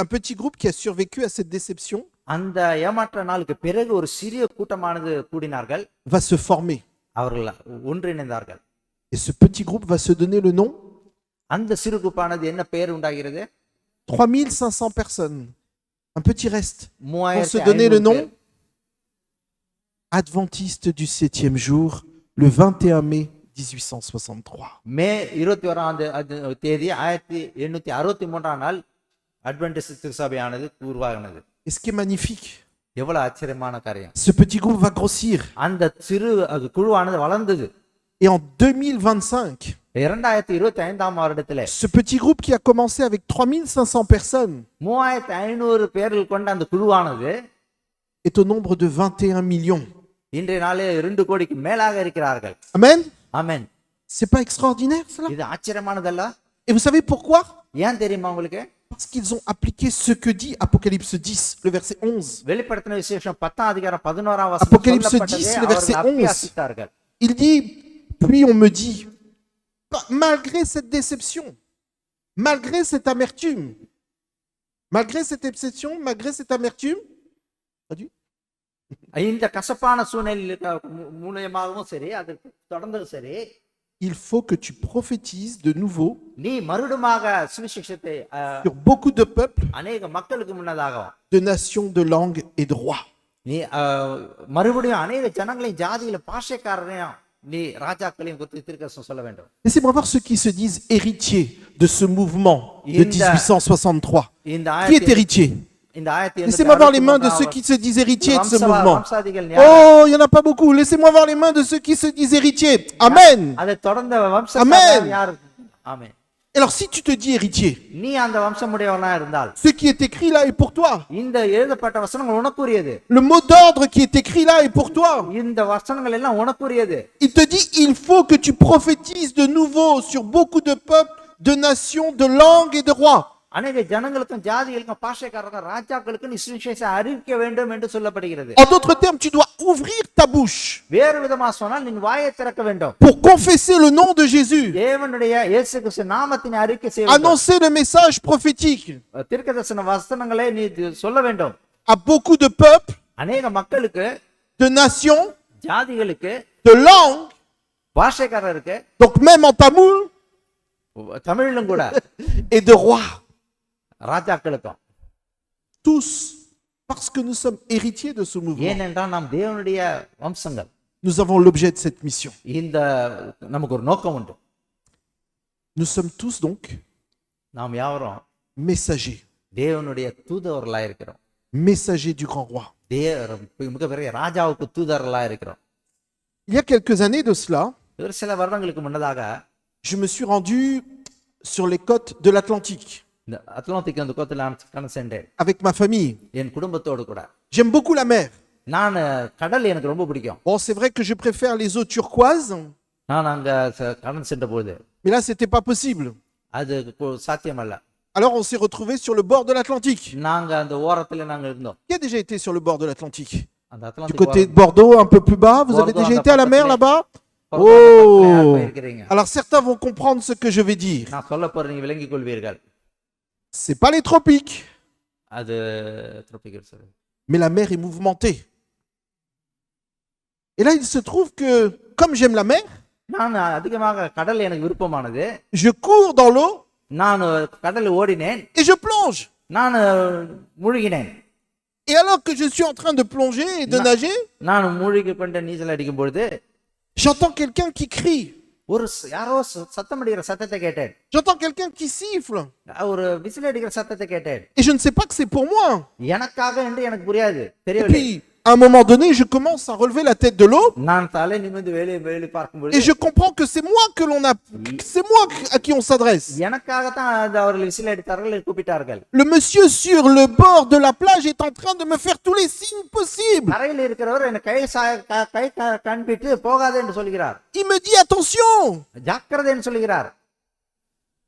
un petit groupe qui a survécu à cette déception அந்த ஏமாற்ற நாளுக்கு பிறகு ஒரு சிறிய கூட்டமானது கூடினார்கள். va se former. அவர்கள் ஒன்றிணைந்தார்கள். Et ce petit groupe va se donner le nom. அந்த சிறு குரூப்பானது என்ன பெயர் உண்டாகிறது? 3500 personnes. Un petit reste vont se donner le nom Adventiste du 7e jour, le 21 mai 1863. மே 21ஆம் தேதி 1863ஆம் நாள் அட்வென்டிஸ்ட் திருச்சபையானது உருவாகினது. Et ce qui est magnifique, எவ்வளவு ஆச்சரியமான காரியம். ce petit groupe va grossir. அந்த சிறு குழுவானது வளர்ந்தது. Et en 2025, 2025ஆம் வருடத்திலே ce petit groupe qui a commencé avec 3500 personnes 3500 பேர்கள் கொண்ட அந்த குழுவானது est au nombre de 21 millions. இன்றைய நாளே 2 கோடிக்கு மேலாக இருக்கிறார்கள். Amen. ஆமென். C'est pas extraordinaire cela? இது ஆச்சரியமானதல்ல? Et vous savez pourquoi? ஏன் தெரியுமா உங்களுக்கு? Parce qu'ils ont appliqué ce que dit Apocalypse 10, le verset 11. வெளிப்படுத்தின விசேஷம் 10ஆம் அதிகாரம் 11ஆம் வசனம் Apocalypse சொல்லப்பட்டதே 10, le verset அவர்கள் 11. அபியாசித்தார்கள். Il dit, puis on me dit, malgré cette déception, malgré cette amertume, malgré cette déception, malgré cette amertume, traduit? இந்த கசப்பான சூழ்நிலை மூலமாகவும் சரி, அதற்கு தொடர்ந்து சரி, il faut que tu prophétises de nouveau நீ மறுபடியுமாக சுவிசேஷத்தை sur beaucoup de peuples, அநேக மக்களுக்கு முன்னதாகவும் de nations, de langues et de rois. நீ மறுபடியும் அநேக ஜனங்களையும் ஜாதியில பாஷைக்காரரையும் நீ ராஜாக்களையும் குறித்து தீர்க்கதரிசனம் சொல்ல வேண்டும். Laissez-moi voir ceux qui se disent héritiers de ce mouvement de 1863. Qui est héritier? Laissez-moi voir les mains de ceux qui se disent héritiers de ce mouvement. Oh, il n'y en a pas beaucoup. Laissez-moi voir les mains de ceux qui se disent héritiers. Amen. அதை தொடர்ந்த Amen. யார்? ஆமென். Et alors si tu te dis héritier, நீ அந்த வம்சமுடையவனா இருந்தால் ce qui est écrit là est pour toi. இந்த எழுதப்பட்ட வசனங்கள் உனக்குரியது. Le mot d'ordre qui est écrit là est pour toi. இந்த வசனங்கள் எல்லாம் உனக்குரியது. Il te dit, il faut que tu prophétises de nouveau sur beaucoup de peuples, de nations, de langues et de rois. அநேக ஜனங்களுக்கும் ஜாதிகளுக்கும் பாஷைக்காரருக்கும் ராஜாக்களுக்கும் நீ சுவிசேஷத்தை அறிவிக்க வேண்டும் என்று சொல்லப்படுகிறது. En d'autres termes, tu dois ouvrir ta bouche வேறு விதமா சொன்னால் நீ வாயை திறக்க வேண்டும். pour confesser le nom de Jésus, தேவனுடைய இயேசு கிறிஸ்து நாமத்தினை அறிக்கை செய்ய வேண்டும். annoncer le message prophétique தீர்க்கதரிசன வசனங்களை நீ சொல்ல வேண்டும். à beaucoup de peuples, அநேக மக்களுக்கு, de nations, ஜாதிகளுக்கு, de langues, பாஷைக்காரருக்கு, donc même en tamoul, தமிழிலும் கூட, et de rois. ராஜாக்களுக்கும். Tous, parce que nous sommes héritiers de ce mouvement. ஏனென்றால் நாம் தேவனுடைய வம்சங்கள். Nous avons l'objet de cette mission. இந்த நமக்கு ஒரு நோக்கம் உண்டு. Nous sommes tous donc நாம் யாவரும் messagers, தேவனுடைய தூதர்களாக இருக்கிறோம். messagers du grand roi. மிகப்பெரிய ராஜாவுக்கு தூதர்களாக இருக்கிறோம். Il y a quelques années de cela, ஒரு சில வருடங்களுக்கு முன்னதாக je me suis rendu sur les côtes de l'Atlantique இந்த அட்லாண்டிக் அந்த கோத்தில் சென்றேன் avec ma famille. என் குடும்பத்தோடு கூட. J'aime beaucoup la mer. நான் கடல் எனக்கு ரொம்ப பிடிக்கும். Bon, c'est vrai que je préfère les eaux turquoises, நான் அங்க கடல் சென்ற போது mais là, c'était pas possible. அது சாத்தியம் அல்ல. Alors, on s'est retrouvés sur le bord de l'Atlantique. நாங்க அந்த ஓரத்துல நாங்க இருந்தோம். Qui a déjà été sur le bord de l'Atlantique? அந்த Du Atlantic côté de Bordeaux, un peu plus bas. Vous avez Bordeaux, déjà à été à la mer Porto là-bas? Oh! Alors, certains vont comprendre ce que je vais dire. நான் சொல்ல போற நீங்க விளங்கிக் கொள்வீர்கள். C'est pas les tropiques, அது tropical sorry. mais la mer est mouvementée. Et là, il se trouve que, comme j'aime la mer, நான் அதிகமாக கடல் எனக்கு விருப்பமானது. je cours dans l'eau நான் கடல்ல ஓடினேன். et je plonge. நான் மூழ்கினேன். Et alors que je suis en train de plonger et de nager, நான் மூழ்கி கொண்டு நீச்சல் அடிக்கும் பொழுது j'entends quelqu'un qui crie. ஒரு யாரோ சத்தம் அடிக்கிற சத்தத்தை கேட்டேன். J'entends quelqu'un qui siffle. ஒரு விசில் அடிக்கிற சத்தத்தை கேட்டேன். Et je ne sais pas que c'est pour moi. எனக்காக என்று எனக்கு புரியாது, Et தெரியவில்லை. puis, à un moment donné, je commence à relever la tête de l'eau நான் தலை நிமிர்ந்து வெளியே பார்க்கும்போது et je comprends que c'est moi que l'on a, c'est moi à qui on s'adresse. எனக்காகத்தான் அவர்கள் விசில் அடித்தார்கள், கூப்பிட்டார்கள். Le monsieur sur le bord de la plage est en train de me faire tous les signes possibles. கரையில் இருக்கிறவர் எனக்கு கை காண்பிட்டு போகாதே என்று சொல்கிறார். Il me dit attention. ஜாக்கிரதை என்று சொல்கிறார்.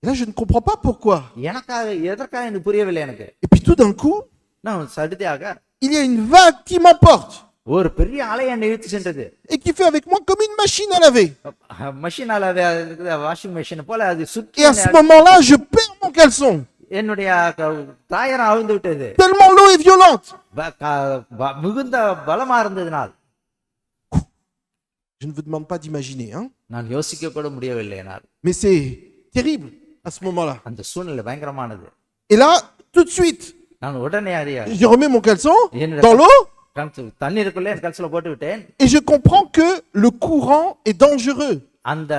Et là, je ne comprends pas pourquoi. எனக்காக எதற்காக எனக்கு புரியவில்லை எனக்கு. Et puis tout d'un coup, நான் சடுதியாக il y a une vague qui m'emporte ஒரு பெரிய அலை என்னை இழுத்து சென்றது. et qui fait avec moi comme une machine à laver. மஷினால வாஷிங் மெஷின் போல அது சுற்றி Et à ce moment-là, je perds mon caleçon. என்னுடைய தாயரம் அவிழ்ந்து விட்டது. Tellement l'eau est violente. மிகுந்த பலமா இருந்ததினால். Je ne vous demande pas d'imaginer, hein. நான் யோசிக்க கூட முடியவில்லை என்னால். Mais c'est terrible à ce moment-là. அந்த சூழ்நிலை பயங்கரமானது. Et là, tout de suite, நான் உடனே je remets mon caleçon dans l'eau தண்ணீருக்குள்ளே என் கல்சில போட்டு விட்டேன். et je comprends que le courant est dangereux. அந்த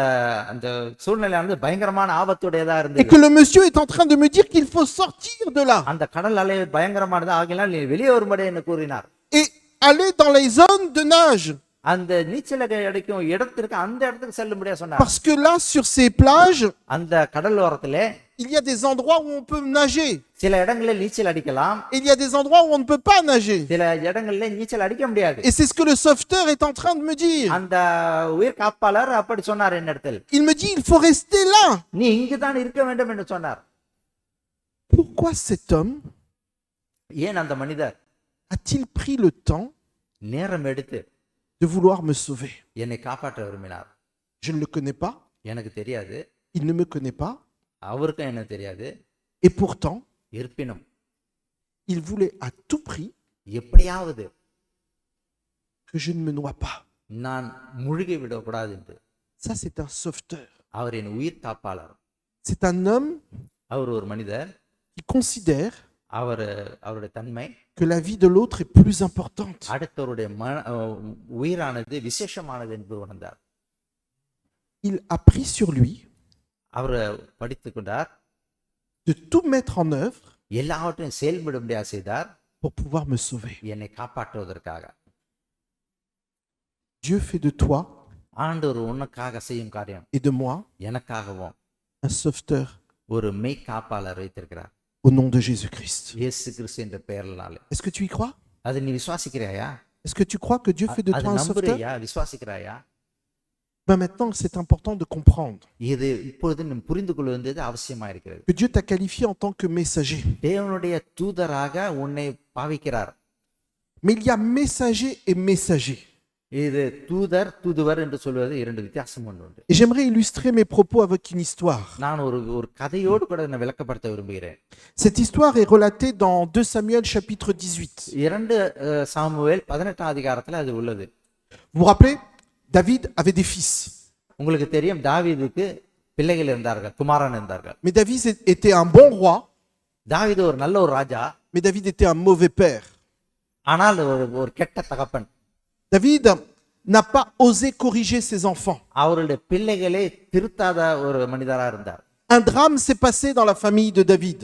அந்த சூழ்நிலையானது பயங்கரமான ஆபத்துடையதா Et இருந்தது. que le monsieur est en train de me dire qu'il faut sortir de là அந்த கடல் அலை பயங்கரமானது ஆகினால் நீ வெளியே வரும்படி என்று கூறினார். et aller dans les zones de nage. அந்த நீச்சல் அடிக்கும் இடத்திற்கு அந்த இடத்துக்கு செல்லும்படியா சொன்னார். Parce que là, sur ces plages, அந்த கடல் ஓரத்திலே il y a des endroits où on peut nager. சில இடங்களில் நீச்சல் அடிக்கலாம், Et il y a des endroits où on ne peut pas nager. சில இடங்களில் நீச்சல் அடிக்க முடியாது. Et c'est ce que le sauveteur est en train de me dire. அந்த உயிர் காப்பாளர் அப்படி சொன்னார் என்னிடத்தில். Il me dit, il faut rester là. நீ இங்குதான் இருக்க வேண்டும் என்று சொன்னார். Pourquoi cet homme ஏன் அந்த மனிதர் a-t-il pris le temps நேரம் எடுத்து de vouloir me sauver? என்னை காப்பாற்ற விரும்பினார்? Je ne le connais pas. எனக்கு தெரியாது, Il ne me connaît pas. அவருக்கும் என்ன தெரியாது. Et pourtant, இருப்பினும் il voulait à tout prix எப்படியாவது que je ne me noie pas. நான் முழுகி விடக்கூடாது என்று. Ça, c'est un sauveteur. அவர் என் உயிர் காப்பாளர். C'est un homme அவர் ஒரு மனிதர். qui considère அவருடைய தன்மை que la vie de l'autre est plus importante. அடுத்தவருடைய உயிரானது விசேஷமானது என்று உணர்ந்தார். Il a pris sur lui அவர் படித்துக் கொண்டார். de tout mettre en œuvre எல்லாவற்றையும் செயல்படும்படியா செய்தார். pour pouvoir me sauver. என்னை காப்பாற்றுவதற்காக. Dieu fait de toi ஆண்டவர் உனக்காக செய்யும் காரியம் et de moi எனக்காகவும் un sauveteur ஒரு மெய்க்காப்பாளர் வைத்திருக்கிறார். au nom de Jésus-Christ. இயேசு கிறிஸ்து என்ற பெயரினாலே. Est-ce que tu y crois? அது நீ விசுவாசிக்கிறாயா? Est-ce que tu crois que Dieu fait de அது toi un sauveteur? நம்புறியா? விசுவாசிக்கிறாயா? Ben maintenant, c'est important de comprendre இது இப்பொழுது நீ புரிந்து கொள்ள வேண்டியது அவசியமா இருக்கிறது. que Dieu t'a qualifié en tant que messager. தேவனுடைய தூதராக உன்னை பாவிக்கிறார். Mais il y a messager et messager. இது தூதர் தூதுவர் என்று சொல்வது இரண்டு வித்தியாசம் உண்டு. Et j'aimerais illustrer mes propos avec une histoire. நான் ஒரு கதையோடு கூட நான் விளக்கப்படுத்த விரும்புகிறேன். Cette histoire est relatée dans 2 Samuel chapitre 18. 2 சாமுவேல் 18 அதிகாரத்துல அது உள்ளது. Vous vous rappelez, David avait des fils. உங்களுக்கு தெரியும் தாவீதுக்கு பிள்ளைகள் இருந்தார்கள், குமாரன் இருந்தார்கள். Mais David était un bon roi, தாவீது ஒரு நல்ல ஒரு ராஜா, mais David était un mauvais père. ஆனால் ஒரு கெட்ட தகப்பன். David n'a pas osé corriger ses enfants. அவருடைய பிள்ளைகளை திருத்தாத ஒரு மனிதரா இருந்தார். Un drame s'est passé dans la famille de David.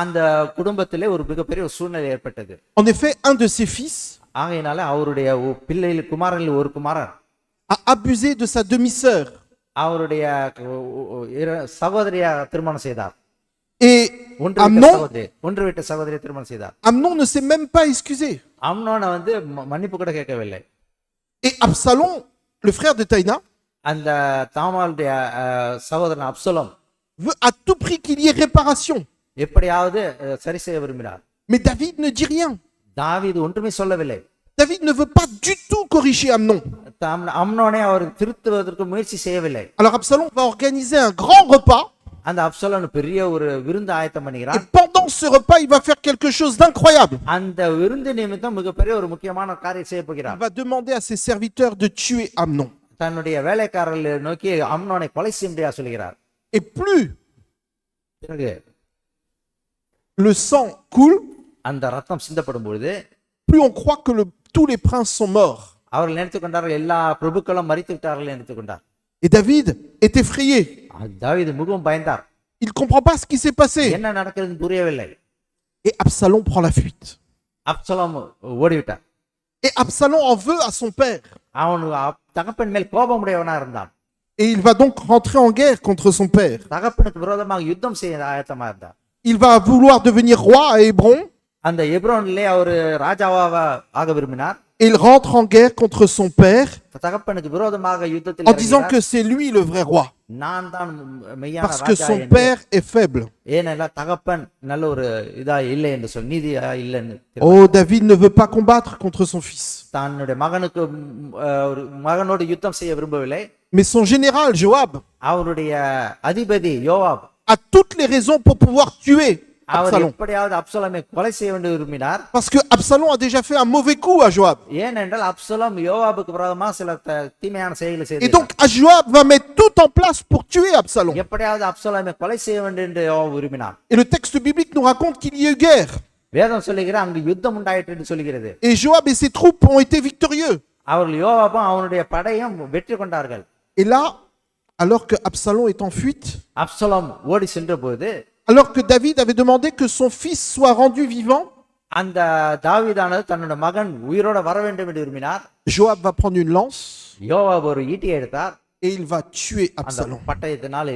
அந்த குடும்பத்திலே ஒரு மிகப்பெரிய ஒரு சூழ்நிலை ஏற்பட்டது. En effet, un de ses fils ஆகையினால அவருடைய பிள்ளைகள் குமாரனில் ஒரு குமாரன் a abusé de sa demi-sœur. அவருடைய சகோதரியை திருமணம் செய்தார். Et ஒன்று விட்ட சகோதரியை திருமணம் செய்தார். Amnon ne s'est même pas excusé. அம்னோனை வந்து மன்னிப்பு கூட கேட்கவில்லை. Et Absalom, le frère de Taïna, அந்த தாமாளுடைய சகோதரன் Absalom veut à tout prix qu'il y ait réparation. எப்படியாவது சரி செய்ய விரும்பினார். Mais David ne dit rien. தாவீது ஒன்றுமே சொல்லவில்லை. David ne veut pas du tout corriger Amnon. அம்னோனை அவர் திருத்துவதற்கு முயற்சி செய்யவில்லை. Alors Absalom va organiser un grand repas. அந்த அப்சலோம் பெரிய ஒரு விருந்து ஆயத்தம் பண்ணுகிறார். Et pendant ce repas, il va faire quelque chose d'incroyable. அந்த விருந்து நிமித்தம் மிகப்பெரிய ஒரு முக்கியமான காரியம் செய்ய போகிறார். Il va demander à ses serviteurs de tuer Amnon. தன்னுடைய வேலைக்காரர்களை நோக்கி அம்னோனை கொலை செய்ய சொல்கிறார். Et plus பிறகு le sang coule, அந்த ரத்தம் சிந்தப்படும் பொழுது plus on croit que tous les princes sont morts. அவர்கள் நினைத்துக் கொண்டார்கள் எல்லா பிரபுக்களும் மரித்து விட்டார்கள் நினைத்துக் கொண்டார். Et David est effrayé. தாவீது மிகவும் பயந்தார். Il ne comprend pas ce qui s'est passé. என்ன நடக்குதுன்னு புரியவில்லை. Et Absalom prend la fuite. Absalom ஓடிவிட்டார். Et Absalom en veut à son père. அவன் தகப்பன் மேல் கோபமுடையவனா இருந்தான். Et il va donc rentrer en guerre contre son père. தகப்பனுக்கு விரோதமாக யுத்தம் செய்ய ஆயத்தமா இருந்தார். Il va vouloir devenir roi à Hébron. அந்த எப்ரோனிலே அவர் ராஜாவாக ஆக விரும்பினார். Et il rentre en guerre contre son père தகப்பனுக்கு விரோதமாக யுத்தத்தில் en disant que c'est lui le vrai roi. நான் தான் மெய்யான Parce que ராஜா son என்று. père est faible. ஏனெல்லாம் தகப்பன் நல்ல ஒரு இதா இல்லை என்று சொல் நீதியா இல்லைன்னு. Oh, David ne veut pas combattre contre son fils. தன்னுடைய மகனுக்கு ஒரு மகனோடு யுத்தம் செய்ய விரும்பவில்லை. Mais son général, Joab, அவருடைய அதிபதி யோவாப் a toutes les raisons pour pouvoir tuer அவர் Absalom. எப்படியாவது அப்சலோமை கொலை செய்ய வேண்டும் விரும்பினார். Parce que Absalom a déjà fait un mauvais coup à Joab. ஏனென்றால் அப்சலோம் யோவாபுக்கு விரோதமாக சில தீமையான செயல்களை Et செய்தார். donc Joab va mettre tout en place pour tuer Absalom. எப்படியாவது அப்சலோமை கொலை செய்ய வேண்டும் என்று யோவாப் விரும்பினார். Et le texte biblique nous raconte qu'il y a eu guerre. வேதம் சொல்லுகிற அங்கு யுத்தம் உண்டாயிற்று என்று சொல்கிறது. Et Joab et ses troupes ont été victorieux. அவர்கள் யோவாபும் அவனுடைய படையும் வெற்றி கொண்டார்கள். Et là, alors que Absalom est en fuite, Absalom ஓடி சென்ற போது alors que David avait demandé que son fils soit rendu vivant, அந்த தாவீதானது தன்னுடைய மகன் உயிரோட வர வேண்டும் என்று விரும்பினார். Joab va prendre une lance யோவாப் ஒரு ஈட்டியை எடுத்தார். et il va tuer அந்த Absalom. பட்டயத்தினால்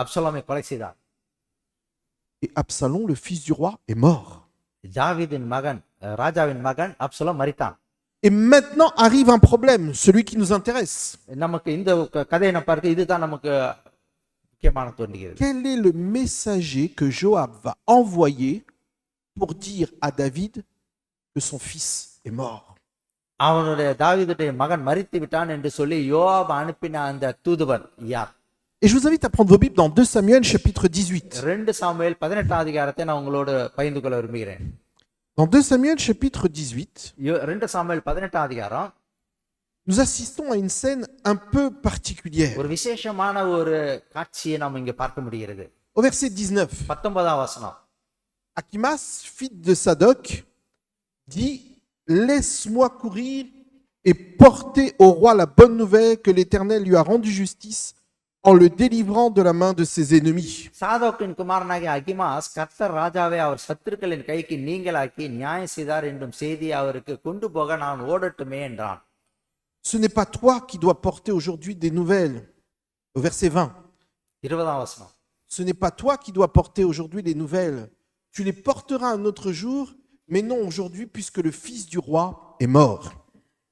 அப்சலோமை கொலை செய்தார். Et Absalom, le fils du roi, est mort. தாவீதின் மகன் ராஜாவின் மகன் அப்சலோம் மரித்தான். Et maintenant arrive un problème, celui qui nous intéresse. நமக்கு இந்த கதையை நம்ம பார்க்க இதுதான் நமக்கு முக்கியமான தோன்றுகிறது. Quel est le messager que Joab va envoyer pour dire à David que son fils est mort? அவனுடைய தாவீதுடைய மகன் மரித்து விட்டான் என்று சொல்லி யோவாப் அனுப்பின அந்த தூதுவன் யார்? Et je vous invite à prendre vos Bibles dans 2 Samuel chapitre 18. 2 சாமுவேல் 18 அதிகாரத்தை நான் உங்களோடு பகிர்ந்து கொள்ள விரும்புகிறேன். Dans 2 Samuel chapitre 18, 2 சாமுவேல் 18 அதிகாரம் nous assistons à une scène un peu particulière. ஒரு விசேஷமான ஒரு காட்சியை நாம் இங்கே பார்க்க முடிகிறது. Au verset 19, 19ஆம் வசனம். Achimas, fils de Sadoc, dit: Laisse-moi courir et porter au roi la bonne nouvelle que l'Éternel lui a rendu justice en le délivrant de la main de ses ennemis. சாதோக்கின் குமாரனாகிய அகிமாஸ் கர்த்தர் ராஜாவை அவர் சத்துருக்களின் கைக்கு நீங்களாக்கி நியாயம் செய்தார் என்னும் செய்தியை அவருக்கு கொண்டு போக நான் ஓடட்டுமே என்றான். Ce n'est pas toi qui dois porter aujourd'hui des nouvelles. Au verset 20. 20ஆம் வசனம். ce n'est pas toi qui dois porter aujourd'hui les nouvelles. Tu les porteras un autre jour, mais non aujourd'hui, puisque le fils du roi est mort.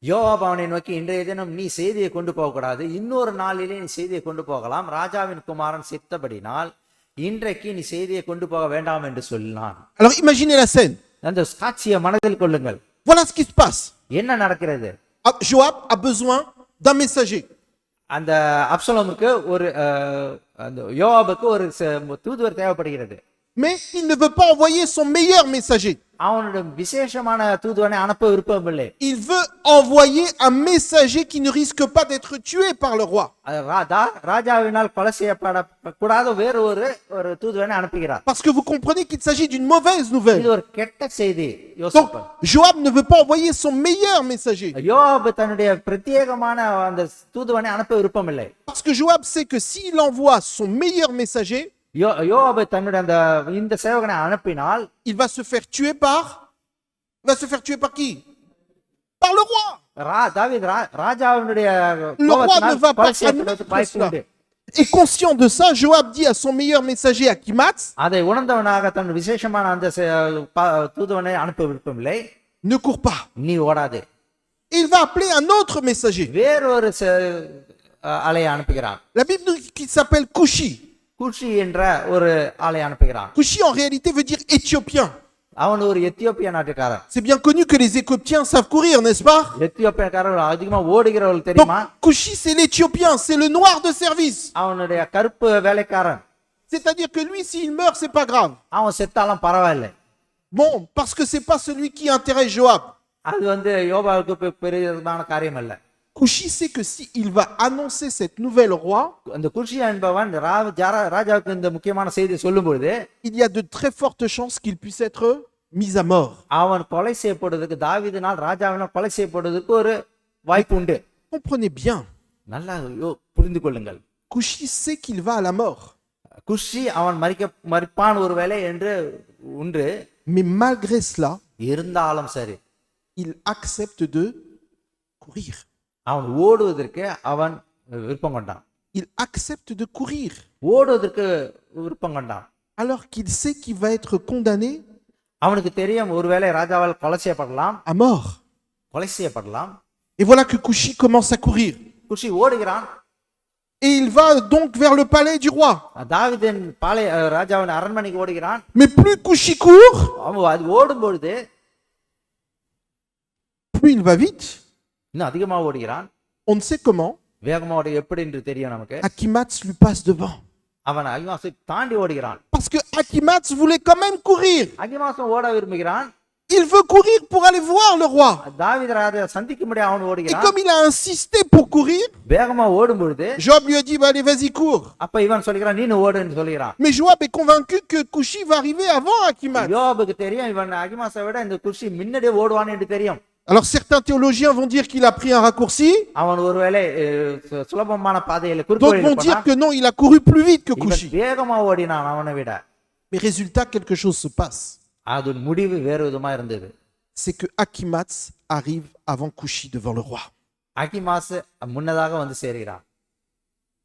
யோவாப் அவனை நோக்கி, இன்றைய தினம் நீ செய்தியை கொண்டு போகக்கூடாது, இன்னொரு நாளிலே நீ செய்தியை கொண்டு போகலாம், ராஜாவின் குமாரன் செத்தபடினால் இன்றைக்கு நீ செய்தியை கொண்டு போக வேண்டாம் என்று சொன்னான். Alors imaginez la scène. அந்த காட்சியை மனதில் கொள்ளுங்கள். Voilà ce qui se passe. என்ன நடக்கிறது? Joab a besoin d'un messager. அந்த அப்சலோமுக்கு ஒரு அந்த யோவாபுக்கு ஒரு தூதுவர் தேவைப்படுகிறது. Mais il ne veut pas envoyer son meilleur messager. அவனுடைய விசேஷமான தூதுவனை அனுப்ப விருப்பமில்லை. Il veut envoyer un messager qui ne risque pas d'être tué par le roi. ராஜாவினால் கொலை செய்யப்படக்கூடாத வேறு ஒரு தூதுவனை அனுப்புகிறார். Parce que vous comprenez qu'il s'agit d'une mauvaise nouvelle. இது ஒரு கெட்ட செய்தி. Donc Joab ne veut pas envoyer son meilleur messager. யோவாப் தன்னுடைய பிரத்யேகமான அந்த தூதுவனை அனுப்ப விருப்பமில்லை. Parce que Joab sait que s'il envoie son meilleur messager, யோவாப் தன்னுடைய இந்த சேவகனை அனுப்பினால் il va se faire tuer par qui? Par le roi. ராஜாவினுடைய Le roi ne va pas admettre cela. Et conscient de ça, Joab dit à son meilleur messager Achimath, அதை உணர்ந்தவனாக தன் விசேஷமான அந்த தூதுவனை அனுப்ப விருப்பமில்லை. ne cours pas. நீ ஓடாது. Il va appeler un autre messager. வேறொரு ஆளை அனுப்புகிறான். La Bible nous dit qu'il s'appelle Cushi. குஷி என்ற ஒரு ஆளை அனுப்புகிறான். Cushi en réalité veut dire éthiopien. அவன் ஒரு எத்தியோப்பிய நாட்டுக்காரன். C'est bien connu que les Éthiopiens savent courir, n'est-ce pas? எத்தியோப்பியக்காரர்கள் அதிகமா ஓடுகிறவர்கள் தெரியுமா? Donc Cushi c'est l'éthiopien, c'est le noir de service. அவனுடைய கருப்பு வேலைக்காரன். C'est-à-dire que lui s'il meurt, c'est pas grave. அவன் செத்தாலும் பரவாயில்லை. Bon, parce que c'est pas celui qui intéresse Joab. அது யோவாவுக்கு பெரியதான காரியம் அல்ல. Cushi sait que s'il va annoncer cette nouvelle au roi, அந்த குஷி என்பவன் ராஜாவுக்கு இந்த முக்கியமான செய்தி சொல்லும்போது il y a de très fortes chances qu'il puisse être mis à mort. அவன் கொலை செய்யப்படுவதற்கு, தாவீதினால் ராஜாவினால் கொலை செய்யப்படுவதற்கு ஒரு வாய்ப்பு உண்டு. Comprenez bien. நல்லா புரிந்து கொள்ளுங்கள். Cushi sait qu'il va à la mort. குஷி அவன் மரிப்பான் ஒருவேளை என்று உண்டு. Mais malgré cela, இருந்தாலும் சரி, il accepte de courir. அவன் ஓடுவதற்கு அவன் விருப்பம் கொண்டான். Il accepte de courir. ஓடுவதற்கு விருப்பம் கொண்டான். Alors qu'il sait qu'il va être condamné அவனுக்கு தெரியும் ஒருவேளை ராஜாவால் கொலை செய்யப்படலாம், à mort. கொலை செய்யப்படலாம். Et voilà que Cushi commence à courir. குஷி ஓடுகிறான். Et il va donc vers le palais du roi. தாவீதின் ராஜாவின் அரண்மனைக்கு ஓடுகிறான். Mais plus Cushi court, அவன் அது ஓடும்பொழுது plus il va vite. இன்னும் அதிகமா ஓடுகிறான். On ne sait comment. வேகமா ஓட எப்படி என்று தெரியும் நமக்கு. Achimath lui passe devant. அவன் அகிமாசை தாண்டி ஓடுகிறான். Parce que Achimath voulait quand même courir. அகிமாசம் ஓட விரும்புகிறான். Il veut courir pour aller voir le roi. தாவீது ராஜா சந்திக்கும்படி அவன் Et ஓடுகிறான். comme il a insisté pour courir, வேகமா ஓடும்பொழுது Joab lui a dit, bah, allez, vas-y, cours. அப்ப இவன் சொல்கிறான், நீ ஓடுன்னு சொல்கிறான். Mais Joab est convaincu que Cushi va arriver avant Achimath. யோவாபுக்கு தெரியும் இவன் அகிமாசை விட இந்த குஷி முன்னாடியே ஓடுவான் என்று தெரியும். Alors certains théologiens vont dire qu'il a pris un raccourci, அவன் ஒருவேளை சுலபமான பாதையில d'autres குறுக்கு vont dire que non, il a couru plus vite que இவன் Cushi. வேகமா ஓடினான் அவனை விட. Mais résultat, quelque chose se passe. அது முடிவு வேறு விதமா இருந்தது. C'est que Achimath arrive avant Cushi devant le roi. அகிமாஸ் முன்னதாக வந்து சேர்கிறான்.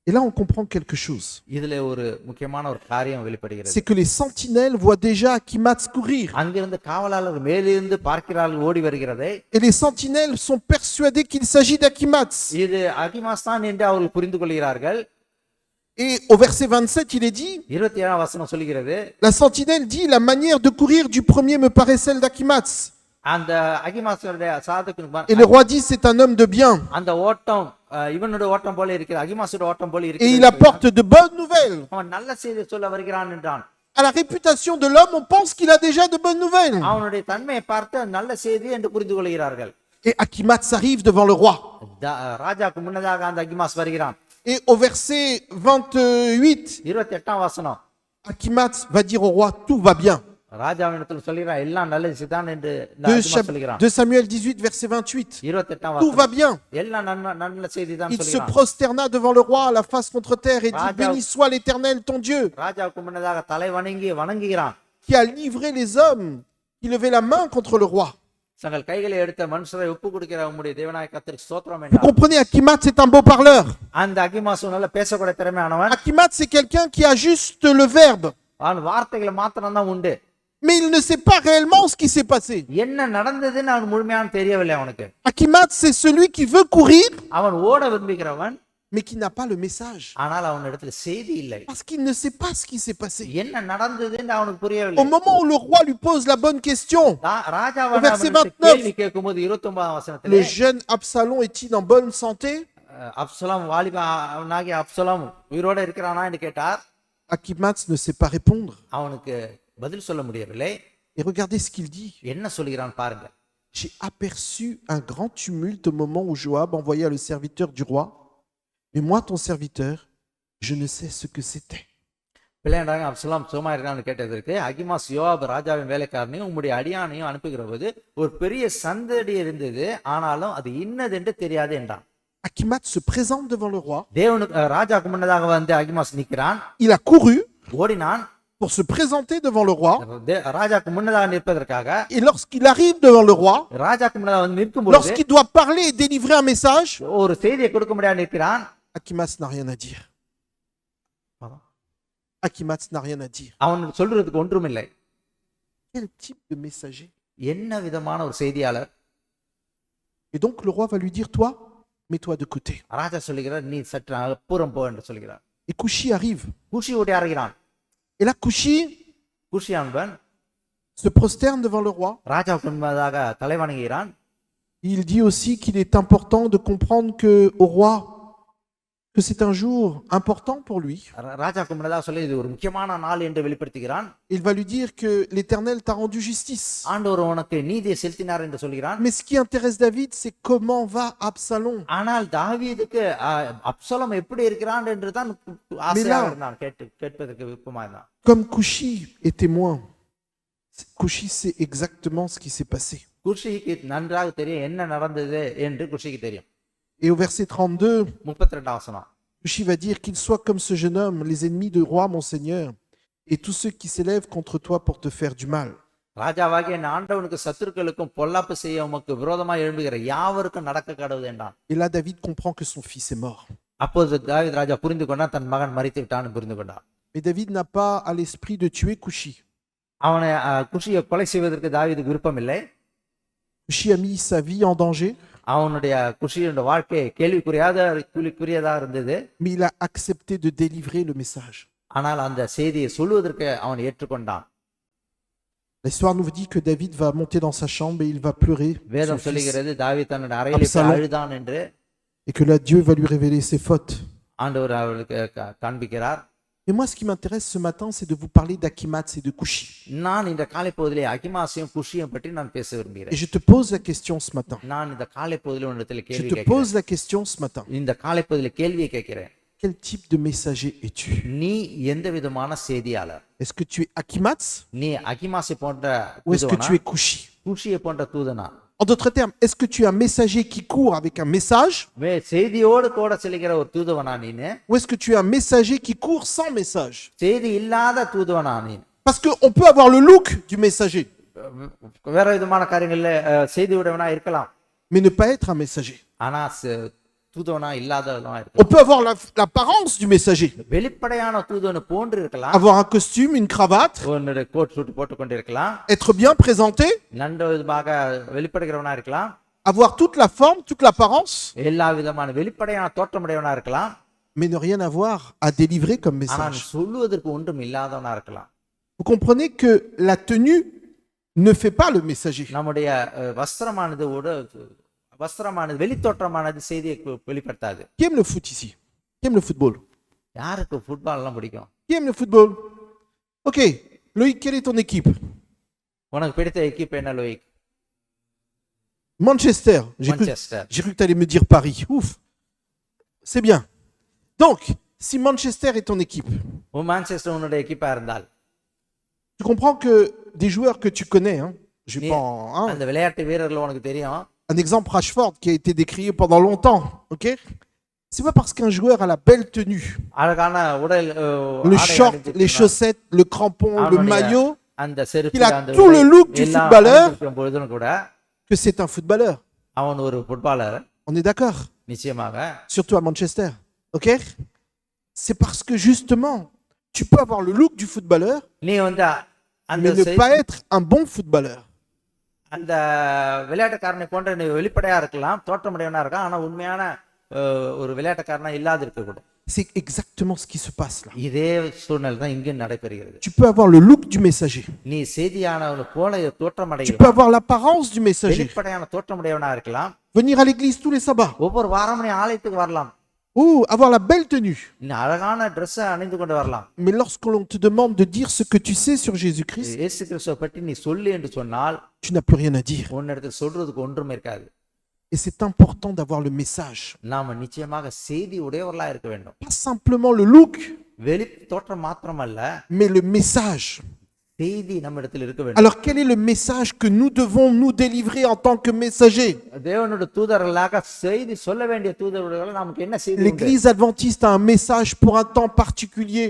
Et là, on comprend quelque chose. இதுல ஒரு முக்கியமான ஒரு காரியம் வெளிப்படுகிறது. C'est que les sentinelles voient déjà Achimath courir. அங்கிருந்து காவலாளர் மேலிருந்து பார்க்கிறார்கள் ஓடி வருகிறதை. Et les sentinelles sont persuadés qu'il s'agit d'Achimath. இது அகிமாஸ் தான் என்று அவர்கள் புரிந்து கொள்கிறார்கள். Et au verset 27, il est dit, 27ஆம் வசனம் சொல்கிறது, la sentinelle dit, la manière de courir du premier me paraît celle d'Achimath. அந்த அகிமாஸுடைய சாதுக்கு Et le roi dit, c'est un homme de bien. அந்த ஓட்டம் இவனுடைய ஓட்டம் போல இருக்கிறது, அகிமாஸுடைய ஓட்டம் போல Et il இருக்கிறது. apporte de bonnes nouvelles. அவன் நல்ல செய்தி சொல்ல வருகிறான் என்றான். À la réputation de l'homme, on pense qu'il a déjà de bonnes nouvelles. அவனுடைய தன்மையை பார்த்து நல்ல செய்தி என்று புரிந்து கொள்கிறார்கள். Et Achimath arrive devant le roi. ராஜாக்கு முன்னதாக அந்த அகிமாஸ் வருகிறான். Et au verset 28, 28ஆம் வசனம், Achimath va dire au roi, tout va bien. ராஜாவினிடத்தில் சொல்கிறான், எல்லாம் நல்ல செய்தான் என்று அகிமாஸ் சொல்கிறான். 2 Samuel 18, verset 28. 28ஆம் Tout va வசனம், bien. எல்லாம் நல்ல செய்தி தான் Il se சொல்கிறான். prosterna devant le roi, la face contre terre, et dit, Raja- béni soit l'Éternel, ton Dieu, ராஜாவுக்கு முன்னதாக தலை வணங்குகிறான். qui a livré les hommes qui levaient la main contre le roi. தங்கள் கைகளை எடுத்த மனுஷரை ஒப்பு கொடுக்கிற உம்முடைய தேவனாய கர்த்தருக்கு ஸ்தோத்திரம் Vous என்றார். comprenez, Achimath, c'est un beau parleur. அந்த அகிமாசு நல்ல பேசக்கூடிய திறமையானவன். Achimath, c'est quelqu'un qui a juste le verbe, அவன் வார்த்தைகளை மாத்திரம் தான் உண்டு. mais il ne sait pas réellement ce qui s'est passé. என்ன நடந்ததுன்னு அவன் முழுமையான தெரியவில்லை அவனுக்கு. Achimath, c'est celui qui veut courir, அவன் ஓட விரும்புகிறவன், mais qui n'a pas le message. ஆனால் அவனிடத்துல செய்தி இல்லை. Parce qu'il ne sait pas ce qui s'est passé. என்ன நடந்ததுன்னு அவனுக்கு Au புரியவில்லை. moment où le roi lui pose la bonne question, ராஜாவான Verset அவனிடத்தில் 29. கேள்வி கேட்கும்போது 29 le வசனத்திலே jeune Absalom est-il en bonne santé? Absalom வாலிபனாகிய அப்சலோம் உயிரோட இருக்கிறானா என்று கேட்டார். Achimath ne sait pas répondre. அவனுக்கு பதில் சொல்ல முடியவில்லை. Et regardez ce qu'il dit. என்ன சொல்கிறான் பாருங்க. J'ai aperçu un grand tumulte au moment où Joab envoya le serviteur du roi. Mais moi, ton serviteur, je ne sais ce que c'était. பிள்ளையண்டாங்க அப்சலோம் சும்மா இருக்கான்னு கேட்டதற்கு அகிமாஸ் யோவாப் ராஜாவின் வேலைக்காரனையும் உம்முடைய அடியானையும் அனுப்புகிற போது ஒரு பெரிய சந்தடி இருந்தது, ஆனாலும் அது இன்னது என்று தெரியாது என்றான். Achimath se présente devant le roi. தேவனுக்கு ராஜாவுக்கு முன்னதாக வந்து அகிமாஸ் நிற்கிறான். Il a couru ஓடினான் pour se présenter devant le roi. ராஜாவுக்கு முன்னதாக நிற்பதற்காக. Et lorsqu'il arrive devant le roi, ராஜாவுக்கு முன்னதாக வந்து நிற்கும்போது lorsqu'il doit parler et délivrer un message, ஒரு செய்தியை கொடுக்க முடியாது நிற்கிறான். Achimath n'a rien à dire. Achimath n'a rien à dire. அவன் சொல்றதுக்கு ஒன்றுமில்லை. Quel type de messager? என்ன விதமான ஒரு செய்தியாளர். Et donc le roi va lui dire, toi, mets-toi de côté. ராஜா சொல்லுகிறார், நீ சற்று அப்புறம் போ என்று சொல்கிறார். Et Coushi arrive. குஷி ஓட்டி அறைகிறான். Et là, Coushi குஷி என்பன் se prosterne devant le roi. ராஜாவுக்கு முன்பதாக தலைவணங்குகிறான். Il dit aussi qu'il est important de comprendre au roi que c'est un jour important pour lui. ராஜாவுக்கு முன்னதாக சொல்லி இது ஒரு முக்கியமான நாள் என்று வெளிப்படுத்துகிறான். Il va lui dire que l'Éternel t'a rendu justice. ஆண்டவர் உனக்கு நீதியை செலுத்தினார் என்று சொல்கிறான். Mais ce qui intéresse David, c'est comment va Absalom. ஆனால் தாவீதுக்கு அப்சலோம் எப்படி இருக்கிறான் என்று தான் ஆசையாக இருந்தான், கேட்பதற்கு விருப்பமா இருந்தான். Comme Coushi est témoin, Coushi sait exactement ce qui s'est passé. குஷிக்கு நன்றாக தெரியும் என்ன நடந்தது என்று குஷிக்கு தெரியும். Et au verset 32, 32 வசனம் Coushi va dire qu'il soit comme ce jeune homme, les ennemis du roi, mon Seigneur, et tous ceux qui s'élèvent contre toi pour te faire du mal. ராஜாவாகிய என் ஆண்டவனுக்கு சத்துருக்களுக்கும் பொல்லாப்பு செய்ய உமக்கு விரோதமாக எழும்புகிற யாவருக்கும் நடக்க கடவுது என்றான். Et là, David comprend que son fils est mort. அப்போது தாவீது ராஜா புரிந்து கொண்டான், தன் மகன் மரித்து விட்டான்னு புரிந்து கொண்டான். Mais David n'a pas à l'esprit de tuer Coushi. அவனை குஷியை கொலை செய்வதற்கு தாவீதுக்கு விருப்பம் இல்லை. Coushi a mis sa vie en danger, அவனுடைய குஷியோட வாழ்க்கை கேள்விக்குரியதா இருந்தது. mais il a accepté de délivrer le message. ஆனால் அந்த செய்தியை சொல்வதற்கு அவன் ஏற்றுக்கொண்டான். L'histoire nous dit que David va monter dans sa chambre et il va pleurer son வேதம் fils, சொல்லுகிறது தாவீது தன்னுடைய அறையிலே போய் Absalom. அழுதான் என்று. et que là Dieu va lui révéler ses fautes. ஆண்டவர் அவளுக்கு காண்பிக்கிறார். Mais moi, ce qui m'intéresse ce matin, c'est de vous parler d'Achimath et de Coushi. நான் இந்த காலை பொழுதிலே அகிமாசையும் குஷியும் பற்றி நான் பேச Et விரும்புகிறேன். je te pose la question ce matin. நான் இந்த காலை பொழுதிலே உன்னிடத்தில் Je கேள்வி te கேட்கிறேன். pose la question ce matin. இந்த காலை பொழுதிலே கேள்வியை கேட்கிறேன். Quel type de messager es-tu? நீ எந்த விதமான செய்தியாளர்? Est-ce que tu es Achimath நீ அகிமாசை போன்ற ou est-ce que தூதனா? tu es Coushi? குஷியை போன்ற தூதனா? En d'autres termes, est-ce que tu es un messager qui court avec un message செய்தியோடு கூட செல்கிற ஒரு தூதுவனா நீனு? ou est-ce que tu es un messager qui court sans message? செய்தி இல்லாத தூதுவனா நீ? Parce qu'on peut avoir le look du messager, வேற விதமான காரியங்கள்ல செய்தி உடையவனா இருக்கலாம், mais ne pas être un messager. ஆனா தூதுவனா இல்லாதவனா On இருக்கலாம். peut avoir l'apparence du messager, வெளிப்படையான தூதுவனை போன்று இருக்கலாம், avoir un costume, une cravate, உன்னுடைய கோட் சூட் போட்டுக் கொண்டிருக்கலாம், être bien présenté, நல்ல விதமாக வெளிப்படுகிறவனா இருக்கலாம், avoir toute la forme, toute l'apparence, எல்லா விதமான வெளிப்படையான தோற்றமுடையவனா இருக்கலாம், mais ne rien avoir à délivrer comme ஆனா message. சொல்லுவதற்கு ஒன்றும் இல்லாதவனா இருக்கலாம். Vous comprenez que la tenue ne fait pas le messager. நம்முடைய வஸ்திரமானது வெளித்தோற்றமானது செய்தியை வெளிப்படுத்தாது. Qui aime le foot ici? Qui aime le football? யாருக்கு ஃபுட்பால் எல்லாம் பிடிக்கும்? Qui aime le football? Ok. Loïc, quelle est ton équipe? உனக்கு பிடித்த எக்கிப் என்ன Loic? Manchester. Manchester. J'ai cru que tu allais me dire Paris. Ouf. C'est bien. Donc, si Manchester est ton équipe, Manchester உன்னுடைய எக்கிப்பா இருந்தால் tu comprends que des joueurs que tu connais, hein, je vais Mais- pas en- hein, அந்த விளையாட்டு வீரர்கள் உனக்கு தெரியும். un exemple Rashford qui a été décrié pendant longtemps, ok? C'est pas parce qu'un joueur a la belle tenue, அழகான உடல் le ஆடை short, அணிந்திருக்கிறான். les chaussettes, le crampon, le அவனுடைய maillot, அந்த செருப்பு Il a அந்த tout உடை le look du எல்லாம் footballeur. அணிந்திருக்கும் பொழுதும் கூட que c'est un footballeur. அவன் ஒரு ஃபுட்பாலர், On est d'accord? நிச்சயமாக. Surtout à Manchester. Ok? C'est parce que justement, tu peux avoir le look du footballeur, நீ வந்து அந்த mais ne pas être un bon footballeur. அந்த விளையாட்டுக்காரனை போன்ற நீ வெளிப்படையா இருக்கலாம், தோற்றமுடையவனா இருக்கலாம், ஆனா உண்மையான ஒரு விளையாட்டுக்காரனா இல்லாது இருக்கக்கூடும். C'est exactement ce qui se passe là. இதே சூழ்நிலை தான் இங்கே நடைபெறுகிறது. Tu peux avoir le look du messager. நீ செய்தியானவனை போல Tu peux தோற்றமடையலாம், avoir l'apparence du messager. வெளிப்படையான தோற்றமுடையவனா இருக்கலாம், Venir à l'église tous les sabbats. ஒவ்வொரு வாரமும் நீ ஆலயத்துக்கு வரலாம், Ou avoir la belle tenue. நீ அழகான ட்ரெஸ் அணிந்து கொண்டு வரலாம். Mais lorsque l'on te demande de dire ce que tu sais sur Jésus-Christ, இயேசு கிறிஸ்துவை பற்றி நீ சொல்லு என்று சொன்னால் tu n'as plus rien à dire. உன்னிடத்தில் சொல்றதுக்கு ஒன்றும் இருக்காது. Et c'est important d'avoir le message. நாம நிச்சயமாக செய்தி உடையவர்களா இருக்க வேண்டும். Pas simplement le look, வெளி தோற்றம் மாத்திரமல்ல, mais le message. செய்தி நம்ம இடத்தில் இருக்க வேண்டும். Alors quel est le message que nous devons nous délivrer en tant que messagers? தேவனுடைய தூதர்களாக செய்தி சொல்ல வேண்டிய தூதர்கள் நமக்கு என்ன செய்தி உண்டு? L'Église adventiste a un message pour un temps particulier,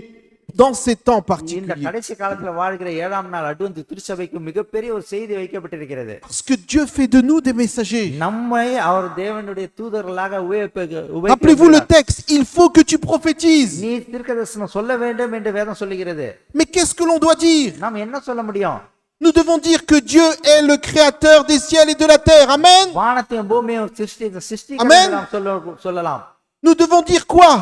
dans ces temps இந்த particuliers. கடைசி காலத்துல வாழ்கிற 7ஆம் நாள் அட்வென்ட் திருச்சபைக்கு மிகப்பெரிய ஒரு செய்தி வைக்கப்பட்டிருக்கிறது. Parce que Dieu fait de nous des messagers. நம்மை அவர் தேவனுடைய தூதர்களாக Rappelez-vous le texte, il faut que tu prophétises. நீ தீர்க்கதரிசனம் சொல்ல வேண்டும் என்று வேதம் சொல்லுகிறது. Mais qu'est-ce que l'on doit dire? நாம் என்ன சொல்ல முடியும்? Nous devons dire que Dieu est le créateur des ciels et de la terre. Amen. வானத்தையும் பூமியையும் சிருஷ்டிக்க Amen. நாம் சொல்லலாம். Nous devons dire quoi?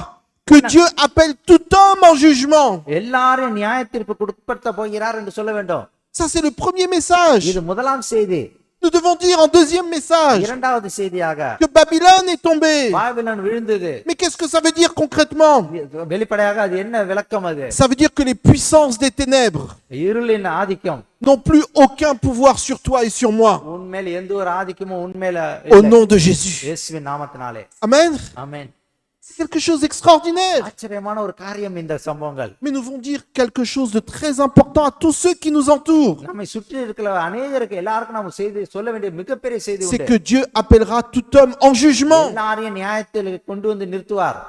Que Dieu appelle tout homme en jugement. எல்லாரும் நியாயத்தீர்ப்புக்கு உட்படுத்த போகிறார் என்று சொல்ல வேண்டும். Ça, c'est le premier message. இது முதலாம் செய்தி. Nous devons dire en deuxième message இரண்டாவது செய்தியாக que Babylone est tombée. Babylon விழுந்தது. Mais qu'est-ce que ça veut dire concrètement? வெளிப்படையாக அது என்ன விளக்கம் அது? Ça veut dire que les puissances des ténèbres இருளின் ஆதிக்கம் n'ont plus aucun pouvoir sur toi et sur moi. உன்மேல் எந்த ஒரு ஆதிக்கமும் உன்மேல Au இல்லை. nom de Jésus. இயேசுவின் நாமத்தினாலே. Amen. ஆமென். C'est quelque chose d'extraordinaire. ஆச்சரியமான ஒரு காரியம் இந்த சம்பவங்கள். Mais nous voulons dire quelque chose de très important à tous ceux qui nous entourent. நம்மை சுற்றி இருக்கிற அநேகருக்கு எல்லாருக்கும் நாம செய்தி சொல்ல வேண்டிய மிகப்பெரிய செய்தி C'est உண்டு. que Dieu appellera tout homme en jugement. எல்லாரையும் நியாயத்தில் கொண்டு வந்து நிறுத்துவார்.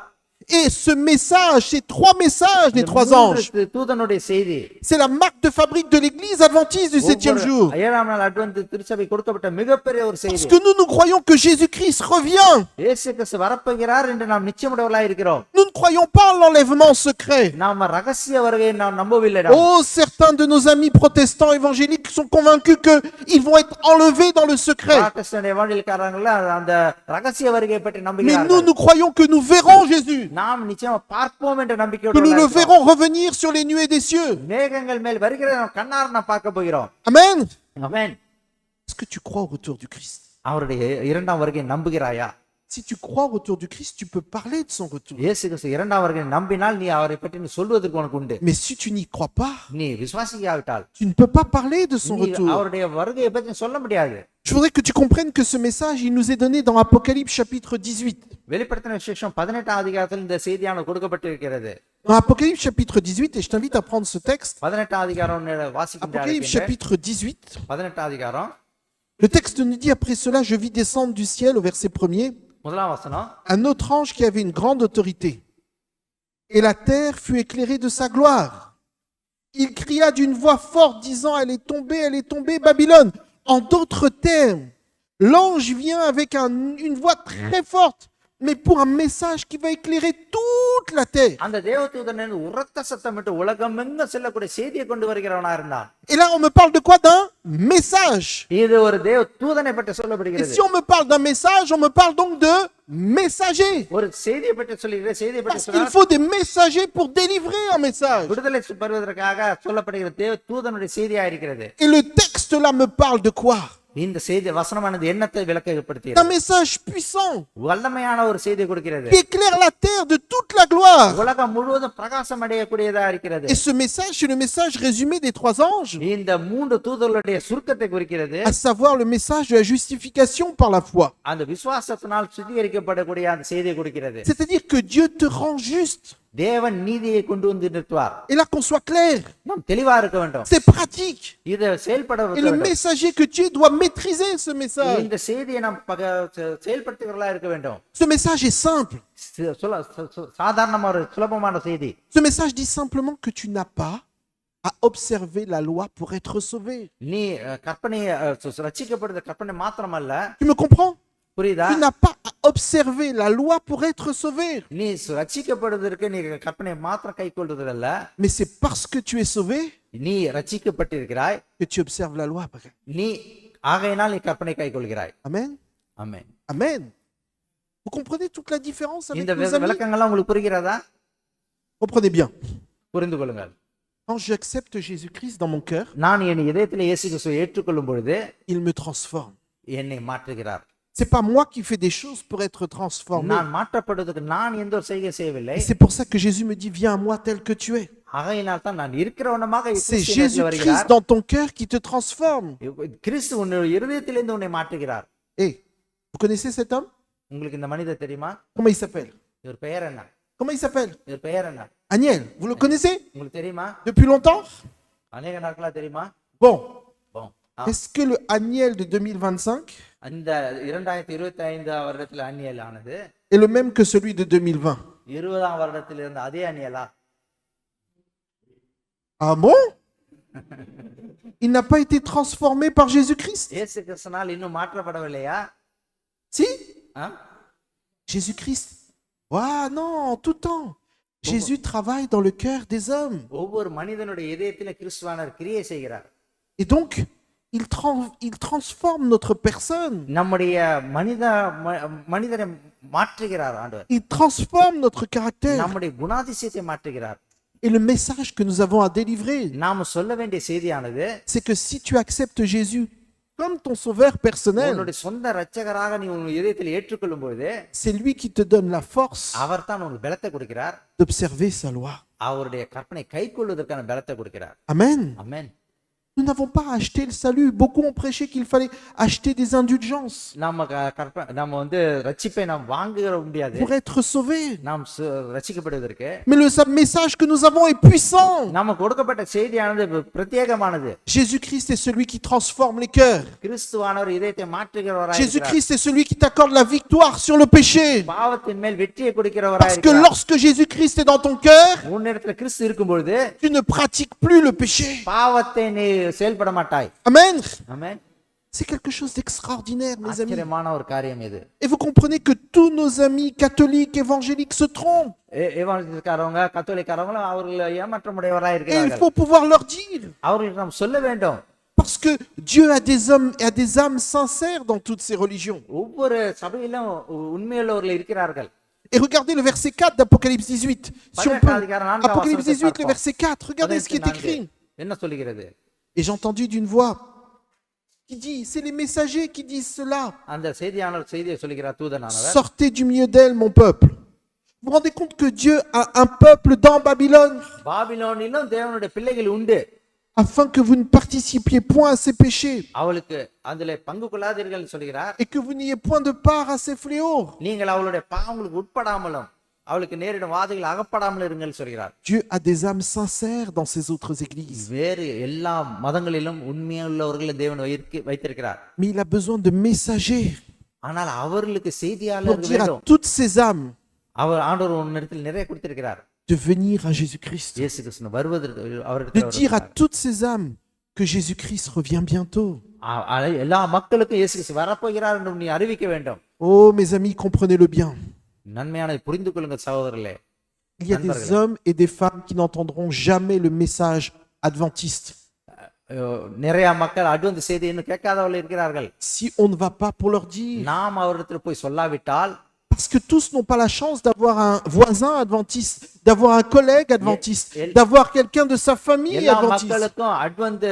Et ce message, ces trois messages des trois anges, தூதனுடைய செய்தி c'est la marque de fabrique de l'église adventiste du 7e jour. 7ஆம் நாள் அட்வென்ட் திருச்சபை கொடுக்கப்பட்ட மிகப்பெரிய ஒரு Parce செய்தி. que nous croyons que Jésus-Christ revient. இயேசு கிறிஸ்து வரப்போகிறார் என்று நாம் நிச்சயமுடையவர்களாய் இருக்கிறோம். Nous ne croyons pas en l'enlèvement secret. நாம ரகசிய வருகையை நாம் நம்பவில்லை. Oh, certains de nos amis protestants évangéliques sont convaincus qu'ils vont être enlevés dans le secret. Protestant எவாஞ்சலிக்காரர்கள் அந்த ரகசிய வருகையை பற்றி Mais நம்புகிறார்கள். nous croyons que nous verrons Jésus. நாம் நிச்சயமா பார்ப்போம் என்ற Que நம்பிக்கையோடு nous le இருக்கிறோம். verrons revenir sur les nuées des cieux. மேகங்கள் மேல் வருகிற நாம் கண்ணார நாம் பார்க்க போகிறோம். Amen. ஆமென். Est-ce que tu crois au retour du Christ? அவருடைய இரண்டாம் வருகையை நம்புகிறாயா? Si tu crois au retour du Christ, tu peux parler de son retour. இயேசு கிறிஸ்து இரண்டாம் வருகையை நம்பினால் நீ அவரை பற்றி நீ சொல்வதற்கு உனக்கு உண்டு. Mais si tu n'y crois pas, நீ விசுவாசிக்காவிட்டால் tu ne peux pas parler de son நீ retour. அவருடைய வருகையை பற்றி சொல்ல முடியாது. Je voudrais que tu comprennes que ce message, il nous est donné dans Apocalypse chapitre 18. வெளிப்படுத்தின விசேஷம் 18ஆம் அதிகாரத்தில் இந்த செய்தியானது கொடுக்கப்பட்டிருக்கிறது. Dans Apocalypse chapitre 18, et je t'invite à prendre ce texte. 18ஆம் அதிகாரம் வாசிக்கின்ற Apocalypse chapitre 18. 18ஆம் அதிகாரம் Le texte nous dit, après cela, je vis descendre du ciel, au verset 1er, முதலாம் வசனம். un autre ange qui avait une grande autorité. Et la terre fut éclairée de sa gloire. Il cria d'une voix forte, disant, elle est tombée, Babylone. En d'autres termes, l'ange vient avec une voix très forte, mais pour un message qui va éclairer toute la terre. அந்த தேவதூதன் உரத்த சத்தமிட்டு உலகமெங்கும் செல்லக்கூடிய செய்தியை கொண்டு வருகிறவனா இருந்தான். Et là, on me parle de quoi? D'un message. இது ஒரு தூதனை பற்றி Et சொல்லப்படுகிறது. si on me parle d'un message, on me parle donc de messager. ஒரு செய்தியை பற்றி சொல்லுகிற செய்தியை பற்றி Parce qu'il faut des messagers pour délivrer un message. விடுதலை பெறுவதற்காக சொல்லப்படுகிற தூதனுடைய செய்தியா இருக்கிறது. Et le texte là me parle de quoi? இந்த செய்தி வசனமானது என்னத்தை Un விளக்கப்படுத்துகிறது? message puissant வல்லமையான ஒரு செய்தி கொடுக்கிறது. qui éclaire la terre de toute la gloire. உலகம் முழுவதும் பிரகாசம் அடையக்கூடியதா இருக்கிறது. Et ce message, c'est le message résumé des trois anges, இந்த மூன்று தூதர்களுடைய சுருக்கத்தை குறிக்கிறது. à savoir le message de la justification par la foi. அந்த விசுவாசத்தினால் சுத்திகரிக்கப்படக்கூடிய அந்த செய்தியை கொடுக்கிறது. C'est-à-dire que Dieu te rend juste. தேவன் நீதியை கொண்டு வந்து நிறுத்துவார். Et là, qu'on soit clair, நாம் தெளிவா இருக்க வேண்டும். c'est pratique. இதை செயல்பட Et வைக்க le வேண்டும். messager que tu es doit maîtriser ce message. இந்த செய்தியை நாம் செயல்படுத்துகிறவர்களா இருக்க வேண்டும். Ce message est simple. சாதாரணமான ஒரு சுலபமான செய்தி. Ce message dit simplement que tu n'as pas à observer la loi pour être sauvé. நீ கற்பனையை ரட்சிக்கப்படுற கற்பனை மாத்திரமல்ல, Tu me comprends? புரியுதா? Tu n'as pas à observer la loi pour être sauvé. நீ ரட்சிக்கப்படுவதற்கு நீ கற்பனை மாத்திரம் கை கொள்றதில்ல, Mais c'est parce que tu es sauvé நீ ரட்சிக்கப்பட்டிருக்கிறாய், que tu observes la loi. நீ ஆகையினால் நீ கற்பனை கை கொள்கிறாய். Amen. ஆமென். Amen. Vous comprenez toute la différence avec இந்த nos amis? விளக்கங்கள்லாம் உங்களுக்கு புரிகிறதா? Comprenez bien. புரிந்து கொள்ளுங்கள். Quand j'accepte Jésus-Christ dans mon cœur, நான் என் இதயத்தில் இயேசு கிறிஸ்துவை ஏற்றுக்கொள்ளும் பொழுது il me transforme. என்னை மாற்றுகிறார். C'est pas moi qui fais des choses pour être transformé. நான் மாற்றப்படுவதற்கு நான் எந்த ஒரு செய்கை செய்யவில்லை. Et c'est pour ça que Jésus me dit, viens à moi tel que tu es. ஆகையினால் தான் நான் இருக்கிறவனமாக C'est கிறிஸ்து என்னிடத்தில் Jésus-Christ வருகிறார். dans ton cœur qui te transforme. கிறிஸ்து உன்னுடைய இருதயத்திலிருந்து உன்னை மாற்றுகிறார். Et vous connaissez cet homme? உங்களுக்கு இந்த மனிதர் தெரியுமா? Comment il s'appelle? இவர் பெயர் என்ன? Comment il s'appelle? இவர் பெயர் என்ன? Aniel. Vous le connaissez? உங்களுக்கு தெரியுமா? Depuis longtemps? அநேக நாட்களா தெரியுமா? Bon. Bon. Est-ce que le Aniel de 2025 அந்த 2025 வருடத்தில் அந்நியல் ஆனது est le même que celui de 2020? 20ஆம் வருடத்தில் இருந்த அதே அந்நியலா? Ah bon? Il n'a pas été transformé par Jésus-Christ? இயேசு கிறிஸ்துனால் இன்னும் மாற்றப்படவில்லையா? Si? ஆ? Jésus-Christ. Ah non, en tout temps. Jésus travaille dans le cœur des hommes. ஒவ்வொரு மனிதனுடைய இதயத்தில் கிறிஸ்துவானவர் கிரியை செய்கிறார். Et donc, il transforme notre personne. நம்முடைய மனிதரை மாற்றுகிறார் ஆண்டவர். Il transforme notre caractère. நம்முடைய குணாதிசயத்தை மாற்றுகிறார். Et le message que nous avons à délivrer, நாம சொல்ல வேண்டிய செய்தியானது, c'est que si tu acceptes Jésus comme ton sauveur personnel, உன்னுடைய சொந்த இரட்சகராக நீ உன் இதயத்தில் ஏற்றுக்கொள்ளும் பொழுது c'est lui qui te donne la force அவர் தான் உனக்கு பலத்தை கொடுக்கிறார். d'observer sa loi. அவருடைய கற்பனை கை கொள்வதற்கான பலத்தை கொடுக்கிறார். Amen. ஆமென். Nous n'avons pas acheté le salut. Beaucoup ont prêché qu'il fallait acheter des indulgences நம்ம ரட்சிப்பை நாம் வாங்க முடியாது. pour être sauvé. நாம் ரட்சிக்கப்படுவதற்கு Mais le message que nous avons est puissant. நமக்கு கொடுக்கப்பட்ட செய்தியானது பிரத்யேகமானது. Jésus-Christ est celui qui transforme les cœurs. கிறிஸ்துவானவர் இதயத்தை மாற்றுகிறவராய் இருக்கிறார். Jésus-Christ est celui qui t'accorde la victoire sur le péché. பாவத்தின் மேல் வெற்றியை கொடுக்கிறவராய் Parce que இருக்கிறார். lorsque Jésus-Christ est dans ton cœur, உன்னிடத்தில் கிறிஸ்து இருக்கும் பொழுது tu ne pratiques plus le péché. பாவத்தை நீ செயல்பட மாட்டாய். Amen. ஆமென். C'est quelque chose d'extraordinaire, mes amis. ஆச்சரியமான ஒரு காரியம் இது. Et vous comprenez que tous nos amis catholiques, évangéliques se trompent. எவாஞ்சலிஸ்ட்காரவங்க கத்தோலிக்காரவங்க அவர்கள் ஏமாற்றமுடையவராய் Et il இருக்கிறார்கள். faut pouvoir leur dire. அவர்களுக்கு நாம் சொல்ல வேண்டும். Parce que Dieu a des hommes et a des âmes sincères dans toutes ces religions. ஒவ்வொரு சபையிலும் உண்மையுள்ளவர்கள் இருக்கிறார்கள். Et regardez le verset 4 d'Apocalypse 18. Si on peut. Apocalypse 18, le verset 4. Regardez ce qui est écrit. என்ன சொல்லுகிறது? Et j'ai entendu d'une voix qui dit, c'est les messagers qui disent cela. அந்த செய்தியை சொல்லுகிறார் தூதனானவர். Sortez du milieu d'elle, mon peuple. Vous vous rendez compte que Dieu a un peuple dans Babylone பாபிலோனிலும் தேவனுடைய பிள்ளைகள் உண்டு. afin que vous ne participiez point à ses péchés அவளுக்கு அதிலே பங்கு கொள்ளாதீர்கள் சொல்கிறார். et que vous n'ayez point de part à ses fléaux. நீங்கள் அவளுடைய பாவங்களுக்கு உட்படாமலும் அவளுக்கு நேரிடும் வாதைகள் அகப்படாமல் இருங்கள் சொல்கிறார். Dieu a des âmes sincères dans ces autres églises. வேறு எல்லா மதங்களிலும் உண்மையுள்ளவர்களை தேவன் வைத்திருக்கிறார். Mais il a besoin de messagers ஆனால் அவர்களுக்கு pour செய்தியாளர்கள் dire à வேண்டும். toutes ces âmes அவர் ஆண்டவர் உன்னிடத்தில் நிறைய கொடுத்திருக்கிறார். de venir à Jésus-Christ. இயேசு கிறிஸ்து வருவதற்கு De அவரிடத்தில் dire à toutes ces âmes que Jésus-Christ revient bientôt. எல்லா மக்களுக்கும் இயேசு கிறிஸ்து வரப்போகிறார் என்று நீ அறிவிக்க வேண்டும். Oh mes amis, comprenez-le bien. நன்மையானதை புரிந்து கொள்ளுங்கள் சகோதரர்களே. Il y a des hommes et des femmes qui n'entendront jamais le message adventiste. நிறைய மக்கள் அட்வென்ட் செய்தி இன்னும் கேட்காதவர்கள் இருக்கிறார்கள். Si on ne va pas pour leur dire, நாம் அவரிடத்தில் போய் சொல்லாவிட்டால், parce que tous n'ont pas la chance d'avoir un voisin adventiste, d'avoir un collègue adventiste, d'avoir quelqu'un de sa famille எல்லா adventiste. மக்களுக்கும் அட்வென்ட்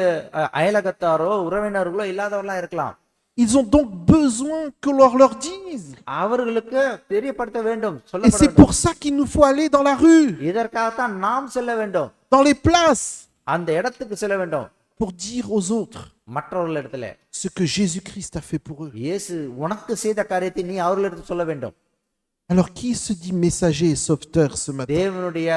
அயலகத்தாரோ உறவினர்களோ இல்லாதவர்களா இருக்கலாம். Ils ont donc besoin que l'on leur dise. அவர்களுக்கு தெரியப்படுத்த வேண்டும், Et சொல்லப்பட c'est வேண்டும். pour ça qu'il nous faut aller dans la rue, இதற்காகத்தான் நாம் செல்ல வேண்டும், dans les places, அந்த இடத்துக்கு செல்ல வேண்டும். pour dire aux autres மற்றவர்களிடத்துல ce que Jésus-Christ a fait pour eux. இயேசு உனக்கு செய்த காரியத்தை நீ அவர்களிடத்தில் சொல்ல வேண்டும். Alors qui se dit messager et sauveteur ce matin? தேவனுடைய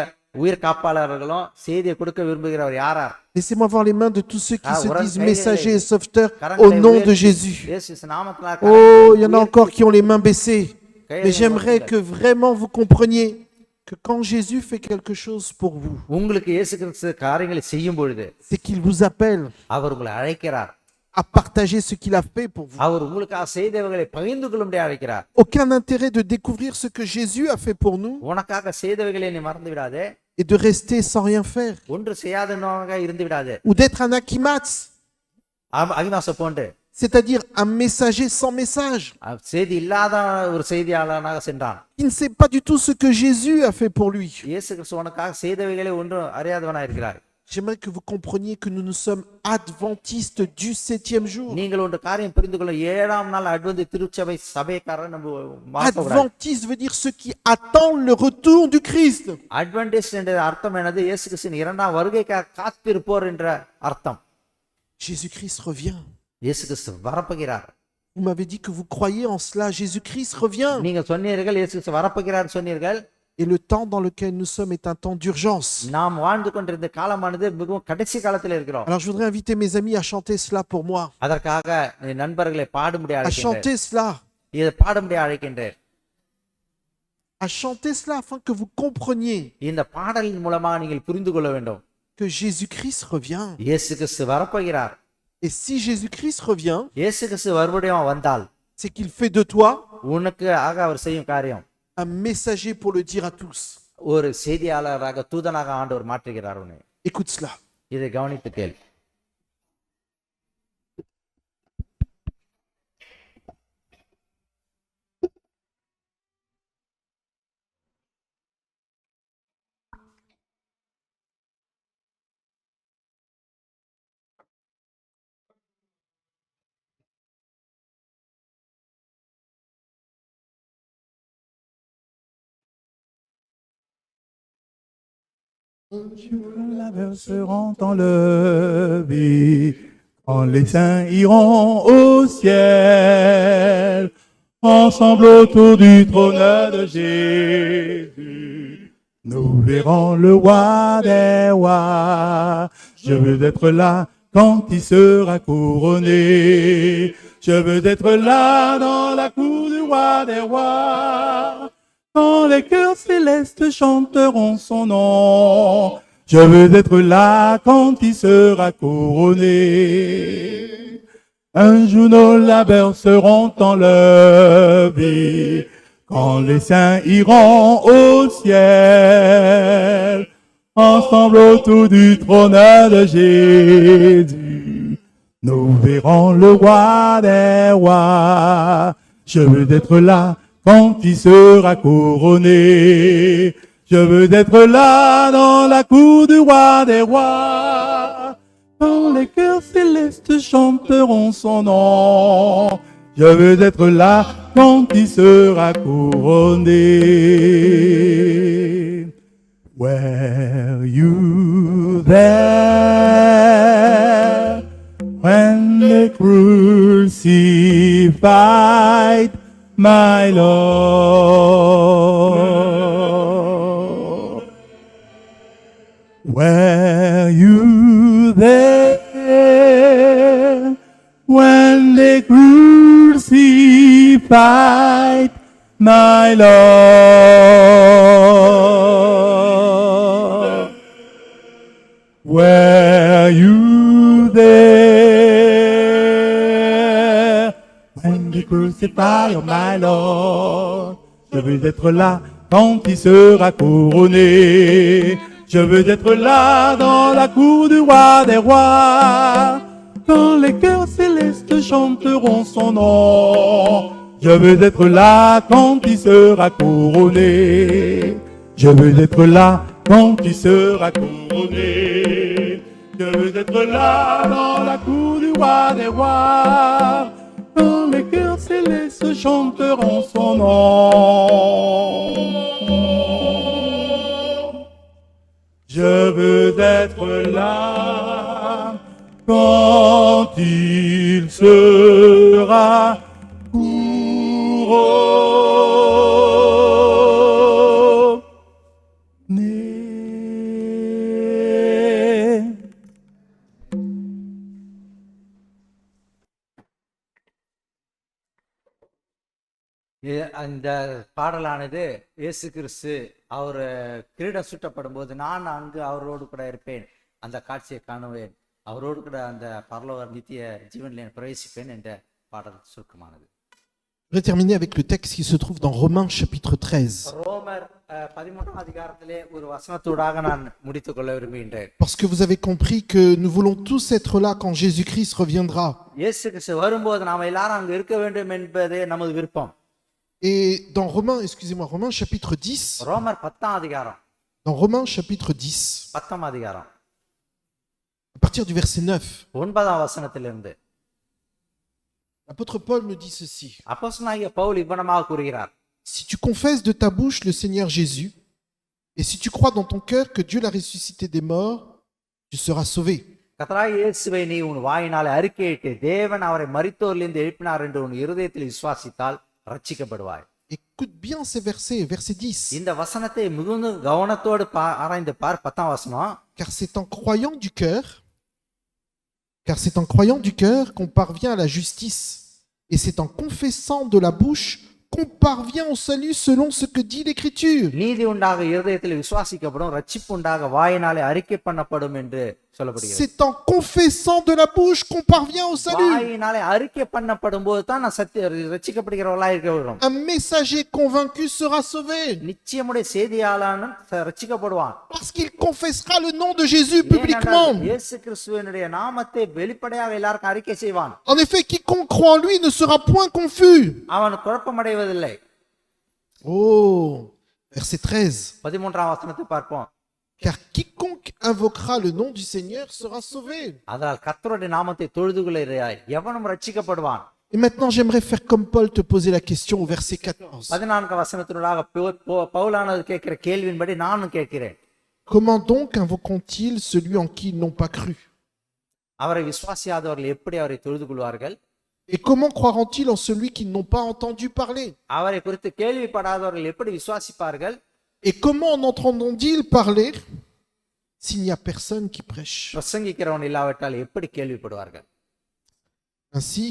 உயிர் காப்பாளர்களும் செய்தியை கொடுக்க விரும்புகிறவர் யாரா? Laissez-moi voir les mains de tous ceux qui se orange disent kayile- messagers et sauveteurs karangale au nom uyar- de Jésus. இயேசு நாமத்தினால Oh, il y en a encore qui ont les mains baissées. Mais j'aimerais உயர்த்தி que vraiment vous compreniez que quand Jésus fait quelque chose pour vous, உங்களுக்கு இயேசு கிறிஸ்து காரியங்களை செய்யும் பொழுது c'est qu'il vous appelle அவர் உங்களை அழைக்கிறார். à partager ce qu'il a fait pour vous. அவர் உங்களுக்காக செய்தவைகளை பகிர்ந்து கொள்ளும்படி அழைக்கிறார். Aucun intérêt de découvrir ce que Jésus a fait pour nous உனக்காக செய்தவைகளை நீ மறந்து விடாதே, et de rester sans rien faire. ஒன்று செய்யாதவனாக இருந்து விடாதே. Ou d'être un akimats, அகிமாச போன்று c'est-à-dire un messager sans message, செய்தி இல்லாத ஒரு செய்தியாளனாக சென்றான். qui ne sait pas du tout ce que Jésus a fait pour lui. இயேசு கிறிஸ்து உனக்காக செய்தவைகளை ஒன்றும் அறியாதவனாக இருக்கிறார். J'aimerais que vous compreniez que nous sommes adventistes du 7e jour. நீங்கள் ஒன்று காரியம் புரிந்து கொள்ள, 7ஆம் நாள் அட்வென்ட் திருச்சபை சபைக்காரர் நம்ம மாற்றக்கூடாது. Adventiste veut dire ceux qui attendent le retour du Christ. Adventist என்ற அர்த்தம் என்னது? இயேசு கிறிஸ்துவின் 2ஆம் வருகைக்காக காத்திருப்போர் என்ற அர்த்தம். Jésus-Christ revient. இயேசு கிறிஸ்து வரப்போகிறார். Vous m'avez dit que vous croyez en cela. Jésus-Christ revient. நீங்க சொன்னீர்கள் இயேசு கிறிஸ்து வரப்போகிறார் சொன்னீர்கள். Et le temps dans lequel nous sommes est un temps d'urgence. நாம் வாழ்ந்து கொண்டிருந்த காலமானது மிகவும் கடைசி காலத்தில் இருக்கிறோம். Alors je voudrais inviter mes amis à chanter cela pour moi. அதற்காக என் நண்பர்களை பாடும்படி À அழைக்கின்றேன். chanter cela. இதை பாடும்படி அழைக்கின்றேன். À chanter cela afin que vous compreniez இந்த பாடலின் மூலமாக நீங்கள் புரிந்து கொள்ள வேண்டும். que Jésus-Christ revient. இயேசு கிறிஸ்து வரப்போகிறார். Et si Jésus-Christ revient, இயேசு கிறிஸ்து மறுபடியும் வந்தால் c'est qu'il fait de toi உனக்கு ஆக அவர் செய்யும் காரியம், un messager pour le dire à tous. ஒரு செய்தியாளராக தூதனாக ஆண்டவர் மாற்றுகிறார் உன்னை. Écoute cela. இதை கவனித்து கேள். La mer seront enlevés, quand les saints iront au ciel, ensemble autour du trône de Jésus. Nous verrons le roi des rois. Je veux être là quand il sera couronné. Je veux être là dans la cour du roi des rois. Quand les chœurs célestes chanteront son nom, je veux être là quand il sera couronné. Un jour nos labeurs seront enlevés, quand les saints iront au ciel, ensemble autour du trône de Jésus. Nous verrons le roi des rois. Je veux être là quand il sera couronné. Je veux être là dans la cour du roi des rois. Quand les chœurs célestes chanteront son nom. Je veux être là quand il sera couronné. Were you there when they crucified my Lord? Were you there when they crucified my Lord? Were you there when they crucified my Lord? Je veux être là quand il sera couronné. Je veux être là dans la cour du roi des rois. Quand les chœurs célestes chanteront son nom. Je veux être là quand il sera couronné. Je veux être là quand il sera couronné. Je veux être là dans la cour du roi des rois. Quand les chœurs célestes chanteront son nom. Je veux être là quand il sera couronné. இந்த பாடலானது இயேசு கிறிஸ்து அவர் கிரீடம் சுட்டப்படும் போது நான் அங்கு அவரோடு கூட இருப்பேன், அந்த காட்சியை காணுவேன், அவரோடு கூட அந்த பரலோக நித்திய ஜீவனில் பிரவேசிப்பேன் என்ற பாடல் சுருக்கமானது. Je vais terminer avec le texte qui se trouve dans Romains chapitre 13. ரோமர் 13ஆம் அதிகாரத்திலே ஒரு வசனத்தோடாக நான் முடித்துக் கொள்ள விரும்புகின்றேன். Parce que vous avez compris que nous voulons tous être là quand Jésus-Christ reviendra. இயேசு கிறிஸ்து வரும்போது நாம் எல்லாரும் அங்கு இருக்க வேண்டும் என்பதே நமது விருப்பம். Et dans Romains chapitre 10, ரோமர் 10ஆம் அதிகாரம், dans Romains chapitre 10, 10ஆம் அதிகாரம் à partir du verset 9, 9ஆம் வசனத்திலிருந்து l'apôtre Paul me dit ceci. அப்போஸ்தலனாகிய பவுல் இவ்வனமாக கூறுகிறார். Si tu confesses de ta bouche le Seigneur Jésus, et si tu crois dans ton cœur que Dieu l'a ressuscité des morts, tu seras sauvé. கர்த்தராகிய இயேசுவை நீ உன் வாயினாலே அறிக்கையிட்டு தேவன் அவரை மரித்தோரிலிருந்து எழுப்பினார் என்று உன் இருதயத்தில் விசுவாசித்தால் ரட்சிக்கப்படுவாய். Écoute bien ces versets, verset 10. இந்த வசனத்தை மிகுந்த கவனத்தோடு ஆராய்ந்து பார். 10ஆம் வசனம். Car c'est en croyant du cœur qu'on parvient à la justice, et c'est en confessant de la bouche qu'on parvient au salut selon ce que dit l'Écriture. நீதி உண்டாக இருதயத்தில் விசுவாசிக்கப்படும், ரட்சிப்பு உண்டாக வாயினாலே அறிக்கை பண்ணப்படும் என்று சொல்லப்படுகிறது. C'est en confessant de la bouche qu'on parvient au salut. வாயினாலே அறிக்கை பண்ணப்படும் போது தான் நான் ரட்சிக்கப்படுகிறவர்களா இருக்க வேண்டும். Un messager convaincu sera sauvé நிச்சயமுடைய செய்தியாளன் ரட்சிக்கப்படுவான். parce qu'il confessera le nom de Jésus publiquement. இயேசு கிறிஸ்துவினுடைய நாமத்தை வெளிப்படையாக எல்லாருக்கும் அறிக்கை செய்வான். En effet, quiconque croit en lui ne sera point confus. அவன் குழப்பமடைவதில்லை. Oh, verset 13. 13ஆம் வசனத்தை பார்ப்போம். Car quiconque invoquera le nom du Seigneur sera sauvé. அதனால் கர்த்தருடைய நாமத்தை தொழுதுகொள்கிறாய் எவனும் ரட்சிக்கப்படுவான். Et maintenant, j'aimerais faire comme Paul, te poser la question au verset 14. 14ஆம் வசனத்தினூடாக பவுலானது கேட்கிற கேள்வியின்படி நானும் கேட்கிறேன். Comment donc invoqueront-ils celui en qui ils n'ont pas cru? அவரை விசுவாசியாதவர்கள் எப்படி அவரை தொழுது கொள்வார்கள்? Et comment croiront-ils en celui qu'ils n'ont pas entendu parler? அவரை குறித்து கேள்விப்படாதவர்கள் எப்படி விசுவாசிப்பார்கள்? Et comment en entendront-ils parler s'il n'y a personne qui prêche? பிரசங்கிக்கிறவன் இல்லாவிட்டால் எப்படி கேள்விப்படுவார்கள்? Ainsi,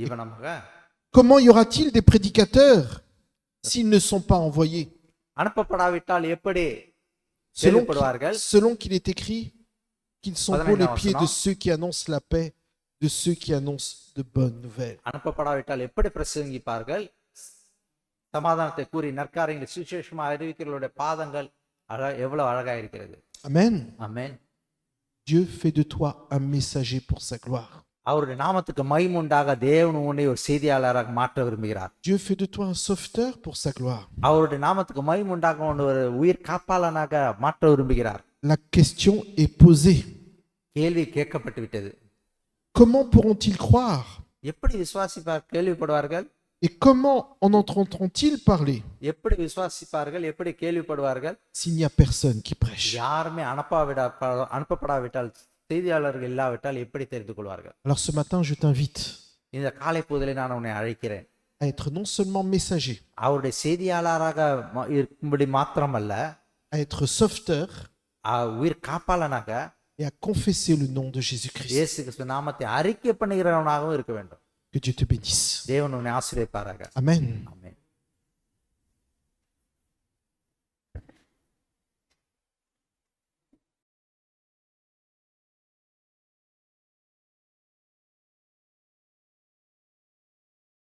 இவனமாக comment y aura-t-il des prédicateurs s'ils ne sont pas envoyés? அனுப்பப்படாவிட்டால் எப்படி Selon கேள்விப்படுவார்கள்? qu'il est écrit qu'ils sont pour les pieds de ceux qui annoncent la paix, de ceux qui annoncent de bonnes nouvelles. அனுப்பப்படாவிட்டால் எப்படி பிரசங்கிப்பார்கள்? சமாதானத்தை கூறி நற்காரியங்களை சுவிசேஷமா அறிவிக்கிறவர்களுடைய பாதங்கள் எவ்வளவு அழகா இருக்கிறது. Amen. ஆமென். Dieu fait de toi un messager pour sa gloire. அவருடைய நாமத்துக்கு மகிமை உண்டாக தேவன் உன்னை ஒரு செய்தியாளராக மாற்ற விரும்புகிறார். Dieu fait de toi un sauveteur pour sa gloire. அவருடைய நாமத்துக்கு மகிமை உண்டாக உன்னை ஒரு உயிர் காப்பாளனாக மாற்ற விரும்புகிறார். La question est posée. கேள்வி கேட்கப்பட்டு விட்டது. Comment pourront-ils croire? எப்படி விசுவாசிப்பார் கேள்விப்படுவார்கள்? Et comment en entendront-ils parler எப்படி விசுவாசிப்பார்கள்? எப்படி கேள்விப்படுவார்கள்? s'il n'y a personne qui prêche? யாருமே அனுப்பப்படாவிட்டால், செய்தியாளர்கள் இல்லாவிட்டால் எப்படி தெரிந்து கொள்வார்கள்? Alors ce matin, je t'invite இந்த காலை பொழுதிலே நான் உன்னை அழைக்கிறேன். à être non seulement messager, அவருடைய செய்தியாளராக இருக்கும்படி மாத்திரமல்ல, à être sauveteur உயிர் காப்பாளனாக et à confesser le nom de Jésus-Christ. இயேசு கிறிஸ்து நாமத்தை அறிக்கை பண்ணுகிறவனாகவும் இருக்க வேண்டும். Que Dieu te bénisse. தேவன் உன்னை ஆசீர்வதிப்பாராக. Amen. ஆமென்.